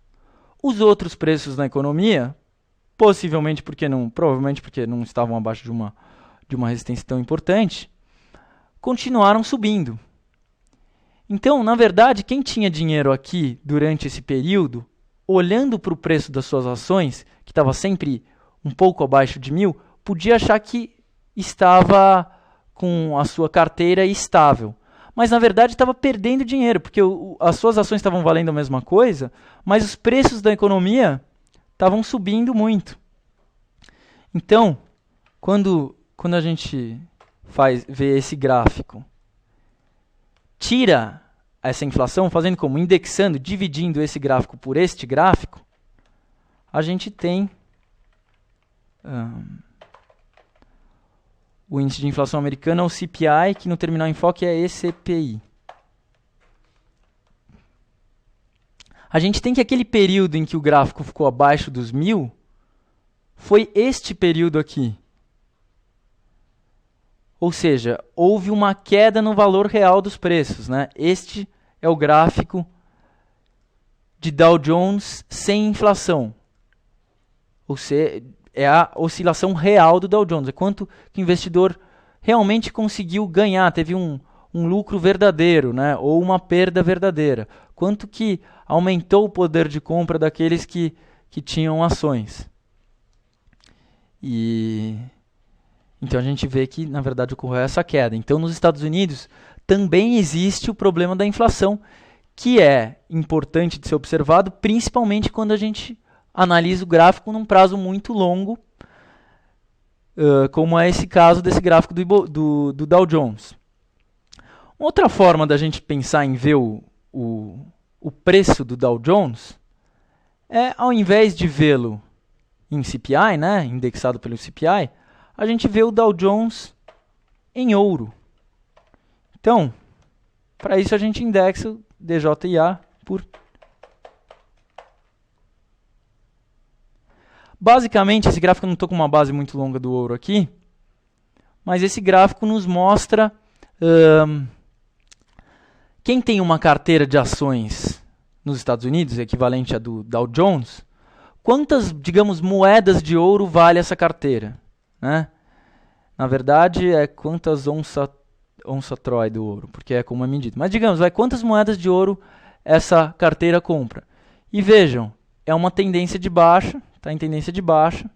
os outros preços na economia possivelmente provavelmente porque não estavam abaixo de uma resistência tão importante, continuaram subindo. Então, na verdade, quem tinha dinheiro aqui durante esse período, olhando para o preço das suas ações, que estava sempre um pouco abaixo de 1.000, podia achar que estava com a sua carteira estável. Mas, na verdade, estava perdendo dinheiro, porque as suas ações estavam valendo a mesma coisa, mas os preços da economia estavam subindo muito. Então, quando a gente vê esse gráfico, tira essa inflação, fazendo como? Indexando, dividindo esse gráfico por este gráfico, a gente tem o índice de inflação americana, o CPI, que no Terminal Enfoque é ECPI. A gente tem que aquele período em que o gráfico ficou abaixo dos 1.000, foi este período aqui. Ou seja, houve uma queda no valor real dos preços, né? Este é o gráfico de Dow Jones sem inflação. Ou seja, é a oscilação real do Dow Jones. É quanto que o investidor realmente conseguiu ganhar, teve um lucro verdadeiro, né? Ou uma perda verdadeira. Quanto que aumentou o poder de compra daqueles que tinham ações. Então a gente vê que, na verdade, ocorreu essa queda. Então, nos Estados Unidos, também existe o problema da inflação, que é importante de ser observado, principalmente quando a gente analisa o gráfico num prazo muito longo, como é esse caso desse gráfico do Dow Jones. Outra forma da gente pensar em ver o preço do Dow Jones é, ao invés de vê-lo em CPI, né, indexado pelo CPI, a gente vê o Dow Jones em ouro. Então, para isso a gente indexa o DJIA por... Basicamente, esse gráfico, eu não estou com uma base muito longa do ouro aqui, mas esse gráfico nos mostra quem tem uma carteira de ações nos Estados Unidos, equivalente à do Dow Jones, quantas, digamos, moedas de ouro vale essa carteira, né? Na verdade, é quantas onça troy do ouro, porque é como é medido. Mas, digamos, quantas moedas de ouro essa carteira compra. E vejam, é uma tendência de baixa, está em tendência de baixa.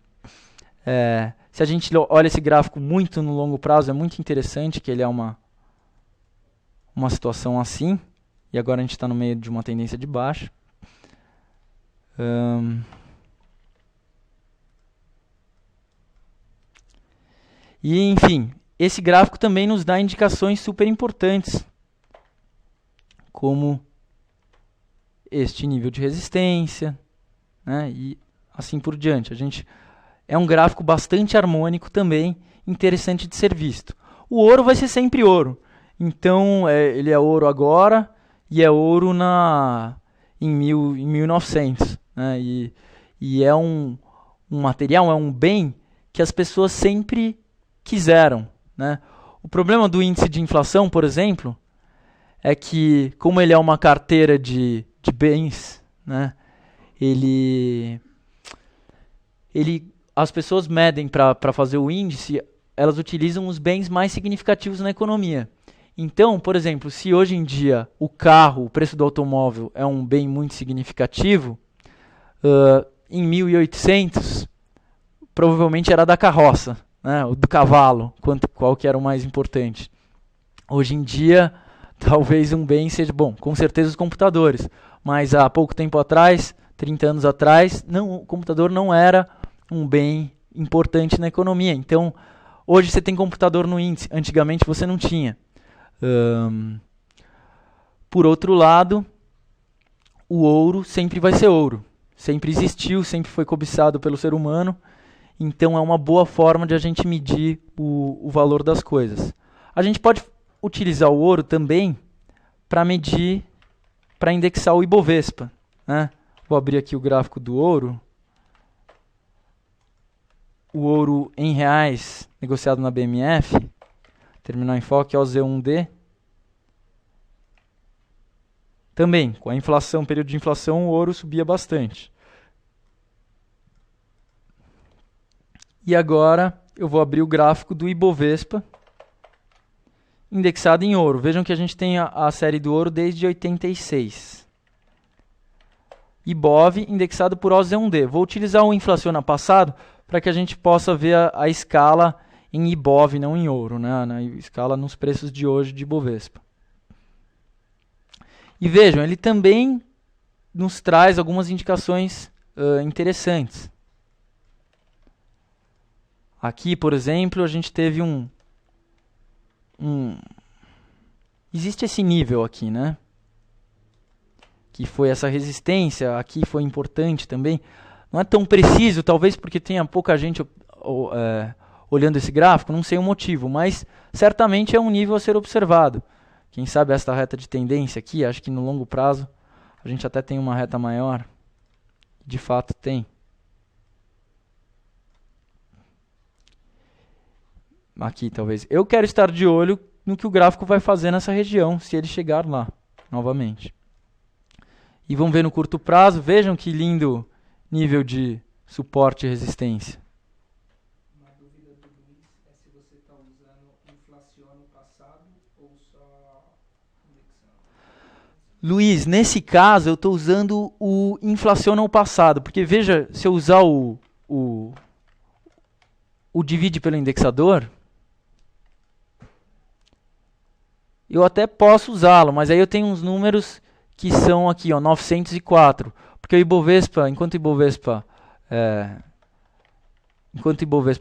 Se a gente olha esse gráfico muito no longo prazo, é muito interessante que ele é uma situação assim, e agora a gente está no meio de uma tendência de baixa. E, enfim, esse gráfico também nos dá indicações super importantes, como este nível de resistência, né, e assim por diante. É um gráfico bastante harmônico também, interessante de ser visto. O ouro vai ser sempre ouro. Então, ele é ouro agora e é ouro em 1900. Né, e é um material, é um bem que as pessoas sempre quiseram. Né? O problema do índice de inflação, por exemplo, é que, como ele é uma carteira de bens, né, as pessoas medem para fazer o índice, elas utilizam os bens mais significativos na economia. Então, por exemplo, se hoje em dia o preço do automóvel é um bem muito significativo, em 1800 provavelmente era da carroça, né, ou do cavalo, qual que era o mais importante. Hoje em dia, talvez um bem seja, com certeza os computadores, mas há pouco tempo atrás, 30 anos atrás, o computador não era um bem importante na economia. Então, hoje você tem computador no índice, antigamente você não tinha. Por outro lado, o ouro sempre vai ser ouro. Sempre existiu, sempre foi cobiçado pelo ser humano. Então, é uma boa forma de a gente medir o valor das coisas. A gente pode utilizar o ouro também para medir, para indexar o Ibovespa. Né? Vou abrir aqui o gráfico do ouro. O ouro em reais, negociado na BMF, Terminal Enfoque, OZ1D. Também, com a inflação, período de inflação, o ouro subia bastante. E agora eu vou abrir o gráfico do Ibovespa, indexado em ouro. Vejam que a gente tem a série do ouro desde 86. Ibov, indexado por OZ1D. Vou utilizar o Inflaciona Passado para que a gente possa ver a escala em Ibov, não em ouro, né? Na escala nos preços de hoje de Ibovespa. E vejam, ele também nos traz algumas indicações interessantes. Aqui, por exemplo, a gente teve existe esse nível aqui, né? Que foi essa resistência, aqui foi importante também. Não é tão preciso, talvez porque tenha pouca gente olhando esse gráfico, não sei o motivo, mas certamente é um nível a ser observado. Quem sabe esta reta de tendência aqui, acho que no longo prazo a gente até tem uma reta maior. De fato tem. Aqui talvez. Eu quero estar de olho no que o gráfico vai fazer nessa região, se ele chegar lá, novamente. E vamos ver no curto prazo, vejam que lindo nível de suporte e resistência. Uma dúvida do Luiz é se você está usando Inflaciona Passado ou só indexando. Luiz, nesse caso eu estou usando o Inflaciona Passado, porque veja, se eu usar o divide pelo indexador, eu até posso usá-lo, mas aí eu tenho uns números que são aqui, ó, 904. Porque o Ibovespa, enquanto o Ibovespa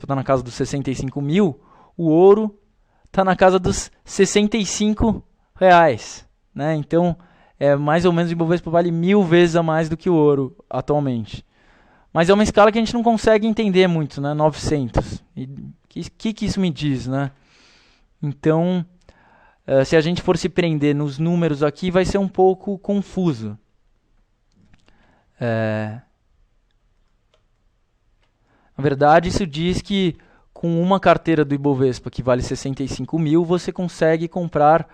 está na casa dos 65 mil, o ouro está na casa dos 65 reais. Né? Então, mais ou menos o Ibovespa vale 1000 vezes a mais do que o ouro atualmente. Mas é uma escala que a gente não consegue entender muito, né? 900. E que isso me diz, né? Então, se a gente for se prender nos números aqui, vai ser um pouco confuso. Na verdade, isso diz que com uma carteira do Ibovespa que vale 65 mil, você consegue comprar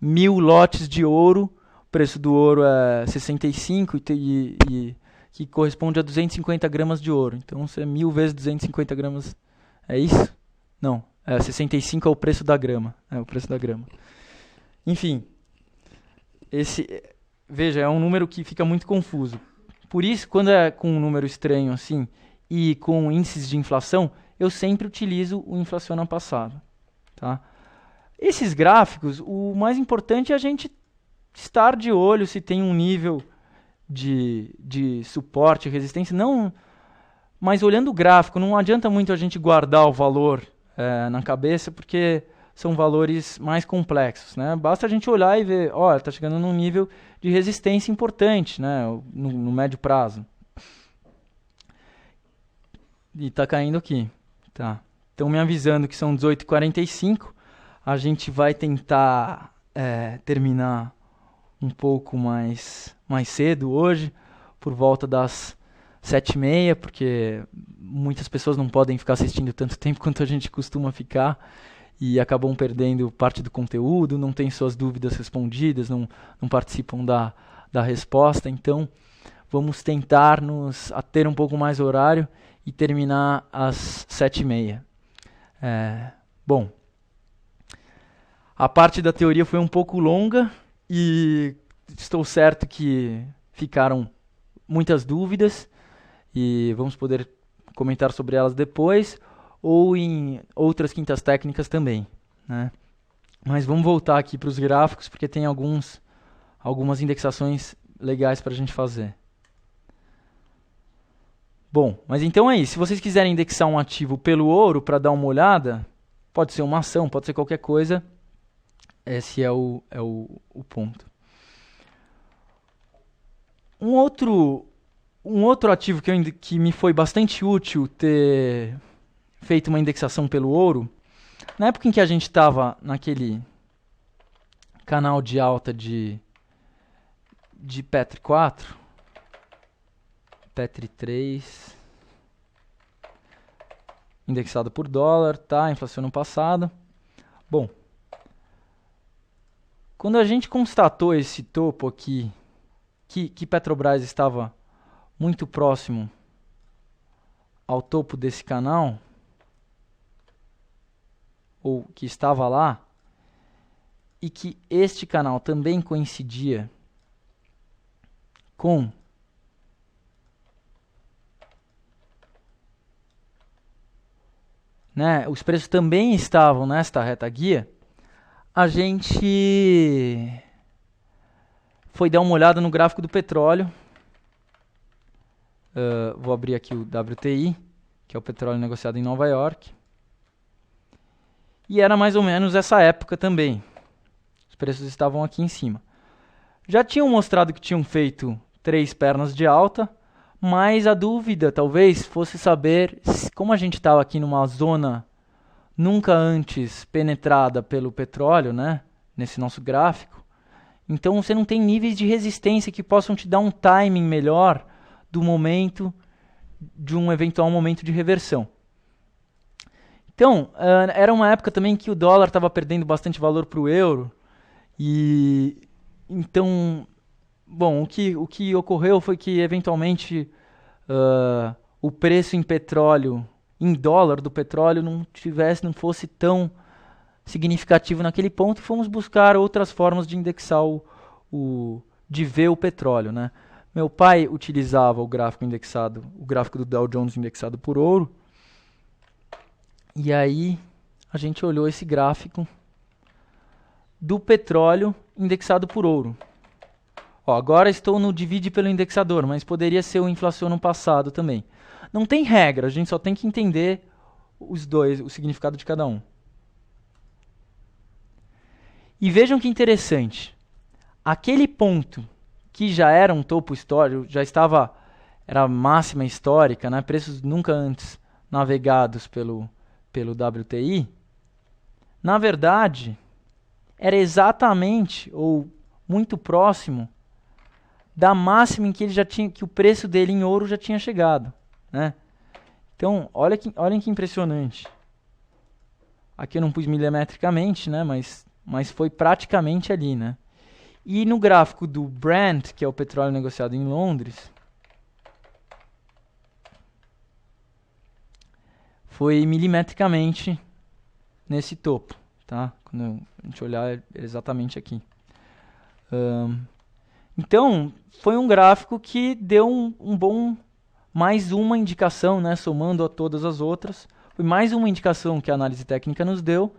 1000 lotes de ouro. O preço do ouro é 65 e que corresponde a 250 gramas de ouro. Então, se é 1000 vezes 250 gramas, é isso? Não, 65 é o preço da grama. É o preço da grama. Enfim, veja, é um número que fica muito confuso. Por isso, quando é com um número estranho assim e com índices de inflação, eu sempre utilizo o Inflaciona Passado. Tá? Esses gráficos, o mais importante é a gente estar de olho se tem um nível de suporte, resistência, não, mas olhando o gráfico, não adianta muito a gente guardar o valor na cabeça, porque são valores mais complexos, né? Basta a gente olhar e ver, olha, está chegando num nível de resistência importante, né? No médio prazo. E está caindo aqui. Tá. Estão me avisando que são 18h45, a gente vai tentar terminar um pouco mais cedo hoje, por volta das 7h30, porque muitas pessoas não podem ficar assistindo tanto tempo quanto a gente costuma ficar e acabam perdendo parte do conteúdo, não têm suas dúvidas respondidas, não participam da resposta. Então, vamos tentar nos ater um pouco mais o horário e terminar às 7h30. Bom, a parte da teoria foi um pouco longa e estou certo que ficaram muitas dúvidas e vamos poder comentar sobre elas depois ou em outras quintas técnicas também, né? Mas vamos voltar aqui para os gráficos porque tem algumas indexações legais para a gente fazer. Bom, mas então é isso. Se vocês quiserem indexar um ativo pelo ouro para dar uma olhada, pode ser uma ação, pode ser qualquer coisa. Esse é o ponto. Um outro ativo que me foi bastante útil ter feito uma indexação pelo ouro, na época em que a gente estava naquele canal de alta de Petri 4, Petri 3, indexado por dólar, tá? Inflação no passado. Bom, quando a gente constatou esse topo aqui, que Petrobras estava muito próximo ao topo desse canal, ou que estava lá, e que este canal também coincidia com os preços também estavam nesta reta guia, a gente foi dar uma olhada no gráfico do petróleo. Vou abrir aqui o WTI, que é o petróleo negociado em Nova York. E era mais ou menos essa época também. Os preços estavam aqui em cima. Já tinham mostrado que tinham feito 3 pernas de alta, mas a dúvida talvez fosse saber, como a gente estava aqui numa zona nunca antes penetrada pelo petróleo, né, nesse nosso gráfico, então você não tem níveis de resistência que possam te dar um timing melhor do momento, de um eventual momento de reversão. Então, era uma época também que o dólar estava perdendo bastante valor para o euro, e então, bom, o que ocorreu foi que eventualmente o preço em petróleo, em dólar do petróleo, não fosse tão significativo naquele ponto, e fomos buscar outras formas de indexar de ver o petróleo, né? Meu pai utilizava o gráfico indexado, o gráfico do Dow Jones indexado por ouro, e aí a gente olhou esse gráfico do petróleo indexado por ouro. Agora estou no divide pelo indexador, mas poderia ser o inflação no passado também. Não tem regra, a gente só tem que entender os dois, o significado de cada um. E vejam que interessante. Aquele ponto que já era um topo histórico, era máxima histórica, né? Preços nunca antes navegados pelo WTI, na verdade, era exatamente, ou muito próximo, da máxima em que que o preço dele em ouro já tinha chegado, né? Então, olhem que impressionante. Aqui eu não pus milimetricamente, né? Mas foi praticamente ali, né? E no gráfico do Brent, que é o petróleo negociado em Londres, foi milimetricamente nesse topo, tá? Quando a gente olhar, é exatamente aqui. Então, foi um gráfico que deu um bom, mais uma indicação, né? Somando a todas as outras, foi mais uma indicação que a análise técnica nos deu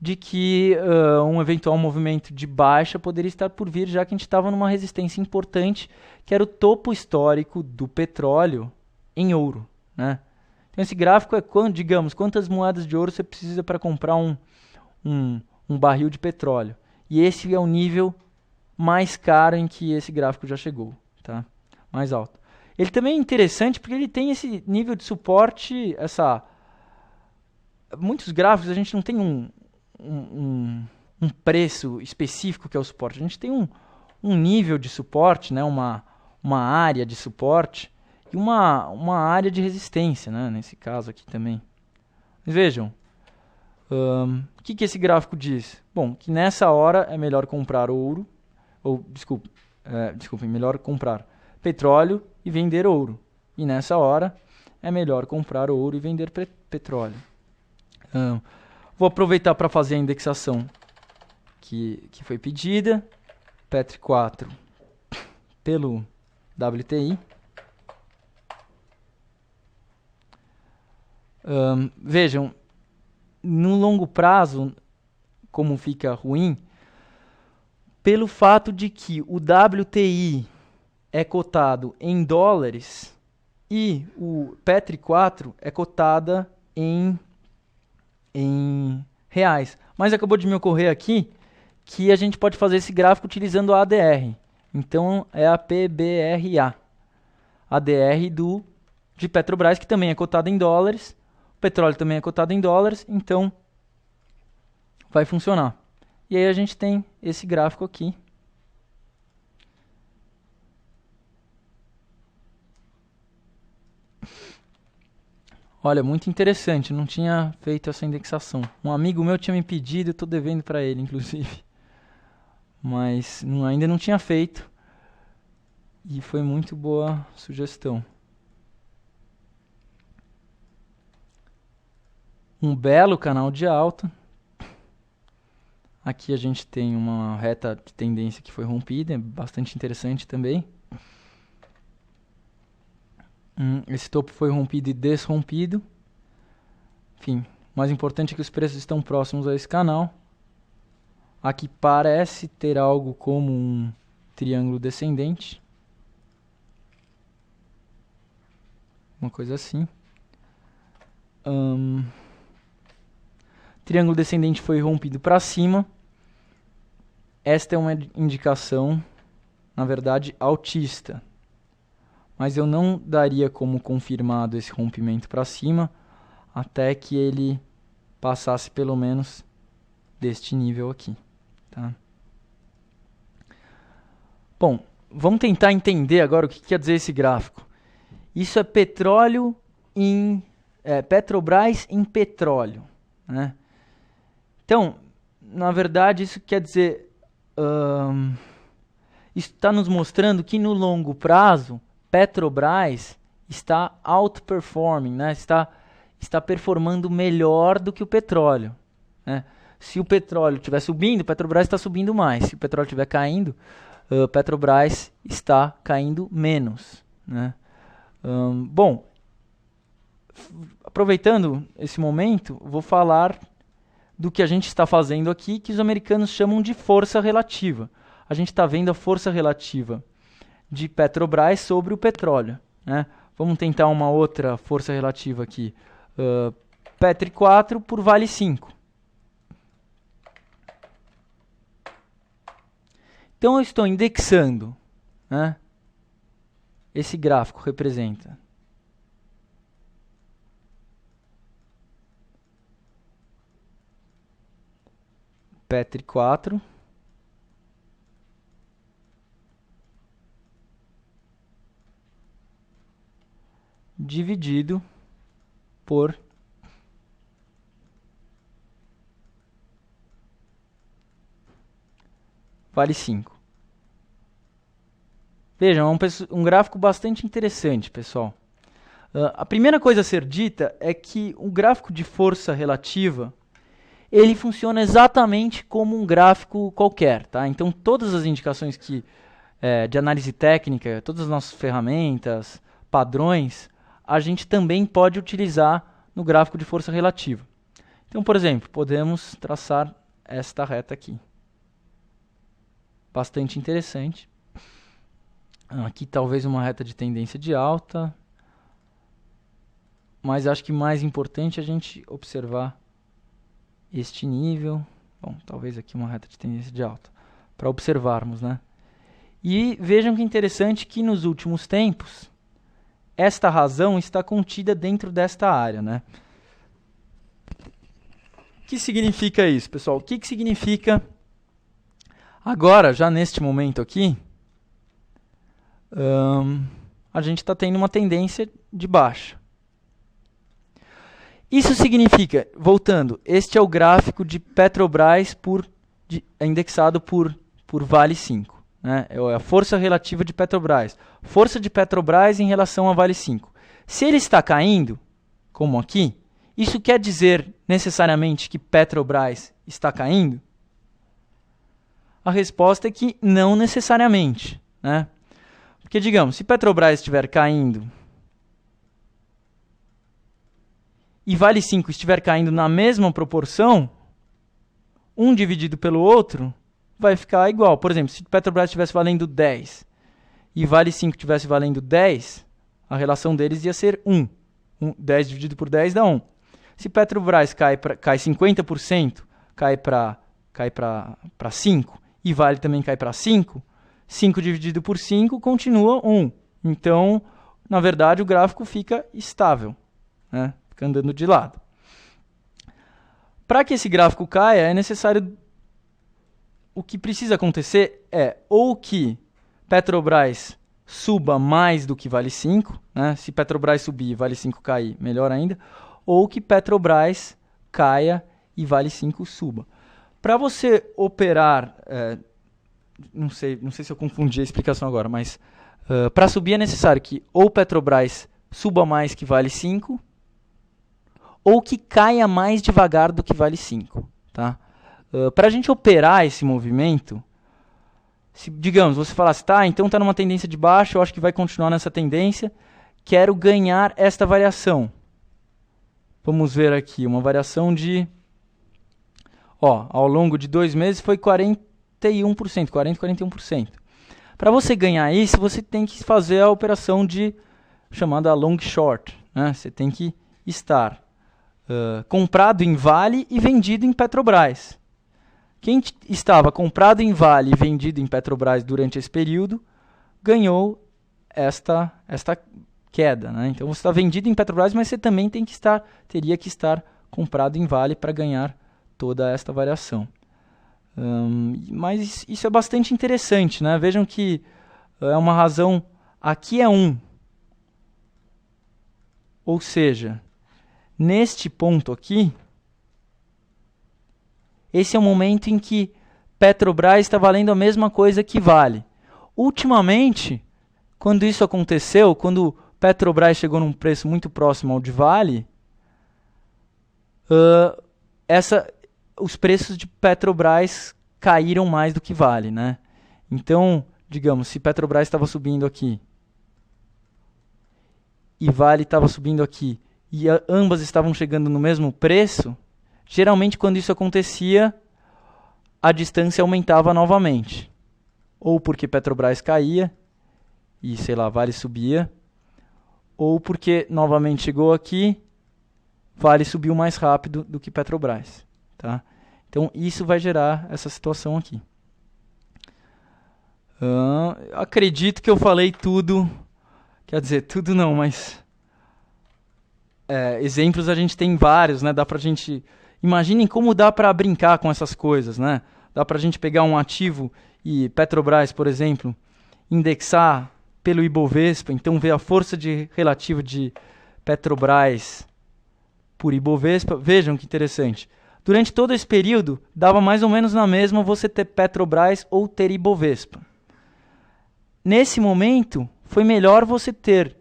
de que um eventual movimento de baixa poderia estar por vir, já que a gente estava numa resistência importante, que era o topo histórico do petróleo em ouro, né? Então esse gráfico é, digamos, quantas moedas de ouro você precisa para comprar um barril de petróleo. E esse é o nível mais caro em que esse gráfico já chegou, tá? Mais alto. Ele também é interessante porque ele tem esse nível de suporte, muitos gráficos a gente não tem um preço específico que é o suporte. A gente tem um nível de suporte, né? uma área de suporte e uma área de resistência, né? Nesse caso aqui também. Mas vejam, o que esse gráfico diz? Bom, que nessa hora é melhor comprar ouro, desculpem, melhor comprar petróleo e vender ouro. E nessa hora é melhor comprar ouro e vender petróleo. Vou aproveitar para fazer a indexação que foi pedida, Petri 4 pelo WTI. Vejam, no longo prazo, como fica ruim, pelo fato de que o WTI é cotado em dólares e o Petri 4 é cotada em reais. Mas acabou de me ocorrer aqui que a gente pode fazer esse gráfico utilizando a ADR. Então é a PBRA. ADR de Petrobras, que também é cotada em dólares. O petróleo também é cotado em dólares, então vai funcionar. E aí a gente tem esse gráfico aqui. Olha, muito interessante, não tinha feito essa indexação. Um amigo meu tinha me pedido, eu estou devendo para ele, inclusive. Mas ainda não tinha feito. E foi muito boa sugestão. um belo canal de alta. Aqui a gente tem uma reta de tendência que foi rompida, é bastante interessante também. Esse topo foi rompido e desrompido. Enfim, o mais importante é que os preços estão próximos a esse canal. Aqui parece ter algo como um triângulo descendente. Uma coisa assim. Triângulo descendente foi rompido para cima. Esta é uma indicação, na verdade, altista. Mas eu não daria como confirmado esse rompimento para cima até que ele passasse pelo menos deste nível aqui. Tá? Bom, vamos tentar entender agora o que quer dizer esse gráfico. Isso é petróleo Petrobras em petróleo, né? Então, na verdade, isso quer dizer... isso está nos mostrando que no longo prazo, Petrobras está outperforming, né? Está performando melhor do que o petróleo, né? Se o petróleo estiver subindo, Petrobras está subindo mais. Se o petróleo estiver caindo, Petrobras está caindo menos, né? Bom, aproveitando esse momento, vou falar do que a gente está fazendo aqui, que os americanos chamam de força relativa. A gente está vendo a força relativa de Petrobras sobre o petróleo, né? Vamos tentar uma outra força relativa aqui. Petri 4 por Vale 5. Então eu estou indexando, né? Esse gráfico representa Petri 4 dividido por Vale 5. Vejam, é um gráfico bastante interessante, pessoal. A primeira coisa a ser dita é que o gráfico de força relativa ele funciona exatamente como um gráfico qualquer, tá? Então, todas as indicações de análise técnica, todas as nossas ferramentas, padrões, a gente também pode utilizar no gráfico de força relativa. Então, por exemplo, podemos traçar esta reta aqui. Bastante interessante. Aqui talvez uma reta de tendência de alta, mas acho que mais importante é a gente observar este nível. Bom, talvez aqui uma reta de tendência de alta, para observarmos, né? E vejam que interessante que nos últimos tempos, esta razão está contida dentro desta área, né? O que significa isso, pessoal? O que significa agora, já neste momento aqui, a gente está tendo uma tendência de baixa. Isso significa, voltando, este é o gráfico de Petrobras indexado por Vale 5. Né? É a força relativa de Petrobras. Força de Petrobras em relação a Vale 5. Se ele está caindo, como aqui, isso quer dizer necessariamente que Petrobras está caindo? A resposta é que não necessariamente, né? Porque, digamos, se Petrobras estiver caindo e Vale 5 estiver caindo na mesma proporção, um dividido pelo outro vai ficar igual. Por exemplo, se Petrobras estivesse valendo 10 e Vale 5 estivesse valendo 10, a relação deles ia ser 1. 10 dividido por 10 dá 1. Se Petrobras cai 50%, cai para 5, e Vale também cai para 5, 5 dividido por 5 continua 1. Então, na verdade, o gráfico fica estável, né? Fica andando de lado. Para que esse gráfico caia, é necessário... O que precisa acontecer é ou que Petrobras suba mais do que Vale 5, né? Se Petrobras subir e Vale 5 cair, melhor ainda, ou que Petrobras caia e Vale 5 suba. Para você operar, não sei se eu confundi a explicação agora, mas para subir é necessário que ou Petrobras suba mais que Vale 5, ou que caia mais devagar do que vale 5. Tá? Para a gente operar esse movimento, se, digamos, você falasse, tá, então está numa tendência de baixa, eu acho que vai continuar nessa tendência, quero ganhar esta variação. Vamos ver aqui, uma variação de, ao longo de 2 meses foi 41%, 41%. Para você ganhar isso, você tem que fazer a operação chamada long short. Né? Você tem que estar comprado em Vale e vendido em Petrobras. Quem estava comprado em Vale e vendido em Petrobras durante esse período ganhou esta queda. Né? Então você está vendido em Petrobras, mas você também teria que estar comprado em Vale para ganhar toda esta variação. Mas isso é bastante interessante. Né? Vejam que é uma razão, aqui é 1. Ou seja, neste ponto aqui, esse é o momento em que Petrobras está valendo a mesma coisa que Vale. Ultimamente, quando isso aconteceu, quando Petrobras chegou num preço muito próximo ao de Vale, os preços de Petrobras caíram mais do que Vale. Né? Então, digamos, se Petrobras estava subindo aqui e Vale estava subindo aqui, e ambas estavam chegando no mesmo preço, geralmente, quando isso acontecia, a distância aumentava novamente. Ou porque Petrobras caía e, Vale subia. Ou porque, novamente, chegou aqui, Vale subiu mais rápido do que Petrobras. Tá? Então, isso vai gerar essa situação aqui. Acredito que eu falei tudo. Quer dizer, tudo não, mas... exemplos a gente tem vários, né? Dá pra gente... Imaginem como dá para brincar com essas coisas, né? Dá para a gente pegar um ativo e Petrobras, por exemplo, indexar pelo Ibovespa, então ver a força relativa de Petrobras por Ibovespa. Vejam que interessante. Durante todo esse período, dava mais ou menos na mesma você ter Petrobras ou ter Ibovespa. Nesse momento, foi melhor você ter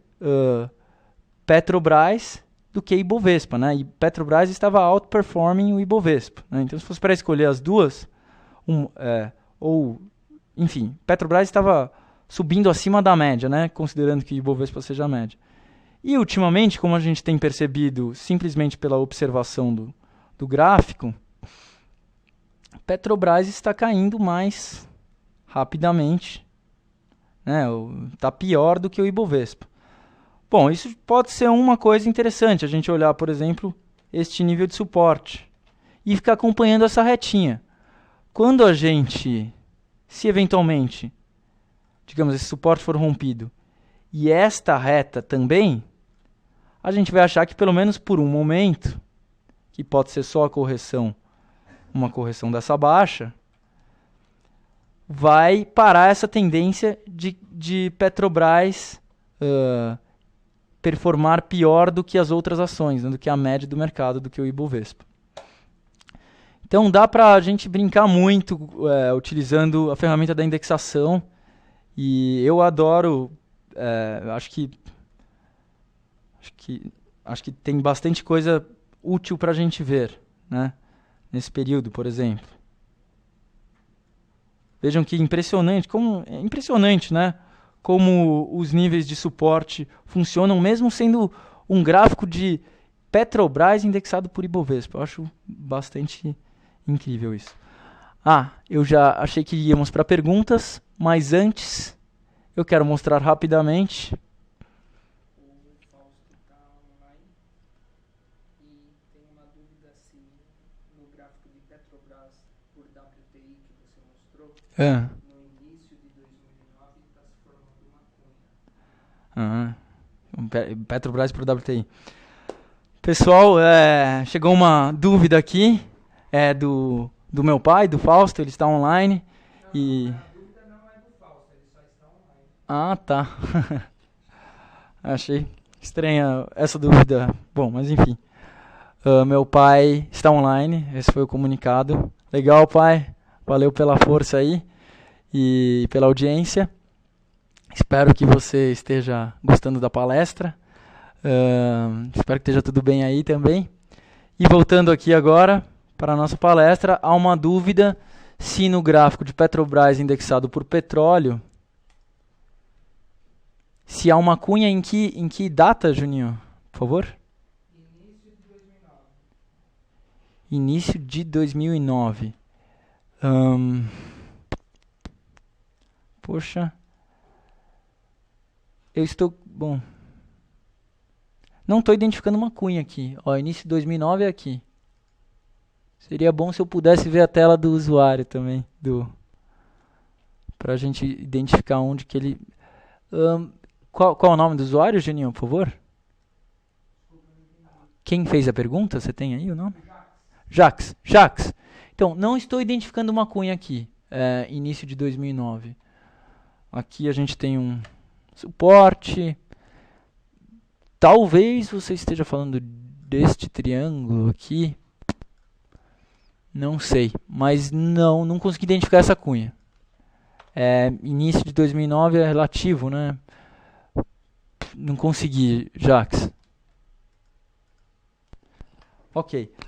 Petrobras do que Ibovespa, né? E Petrobras estava outperforming o Ibovespa. Né? Então, se fosse para escolher as duas, Petrobras estava subindo acima da média, né? Considerando que o Ibovespa seja a média. E, ultimamente, como a gente tem percebido simplesmente pela observação do gráfico, Petrobras está caindo mais rapidamente, né? Está pior do que o Ibovespa. Bom, isso pode ser uma coisa interessante, a gente olhar, por exemplo, este nível de suporte e ficar acompanhando essa retinha. Quando a gente, se eventualmente, digamos, esse suporte for rompido e esta reta também, a gente vai achar que pelo menos por um momento, que pode ser só uma correção dessa baixa, vai parar essa tendência de Petrobras performar pior do que as outras ações, né, do que a média do mercado, do que o Ibovespa. Então dá para a gente brincar muito utilizando a ferramenta da indexação, e eu adoro, acho que tem bastante coisa útil para a gente ver, né, nesse período, por exemplo. Vejam que é impressionante, né? Como os níveis de suporte funcionam, mesmo sendo um gráfico de Petrobras indexado por Ibovespa. Eu acho bastante incrível isso. Eu já achei que íamos para perguntas, mas antes eu quero mostrar rapidamente. O Fausto está online e tem uma dúvida se no gráfico de Petrobras por WTI que você mostrou, no início de 2009 está se formando uma cunha. Petrobras por WTI. Pessoal, chegou uma dúvida aqui, do meu pai, do Fausto, ele está online. A dúvida não é do Fausto, ele só está online. Tá. Achei estranha essa dúvida. Bom, mas enfim. Meu pai está online, esse foi o comunicado. Legal, pai. Valeu pela força aí e pela audiência. Espero que você esteja gostando da palestra. Espero que esteja tudo bem aí também. E voltando aqui agora para a nossa palestra, há uma dúvida se no gráfico de Petrobras indexado por petróleo, se há uma cunha em que data, Juninho? Por favor. Início de 2009. Início de 2009. Poxa. Eu estou... Bom. Não estou identificando uma cunha aqui. Ó, início de 2009 é aqui. Seria bom se eu pudesse ver a tela do usuário também. Para a gente identificar onde que ele... Qual é o nome do usuário, Juninho, por favor? Quem fez a pergunta? Você tem aí o nome? Jax. Então, não estou identificando uma cunha aqui. Início de 2009. Aqui a gente tem um suporte. Talvez você esteja falando deste triângulo aqui. Não sei. Mas não consegui identificar essa cunha. Início de 2009 é relativo, né? Não consegui, Jax. Ok.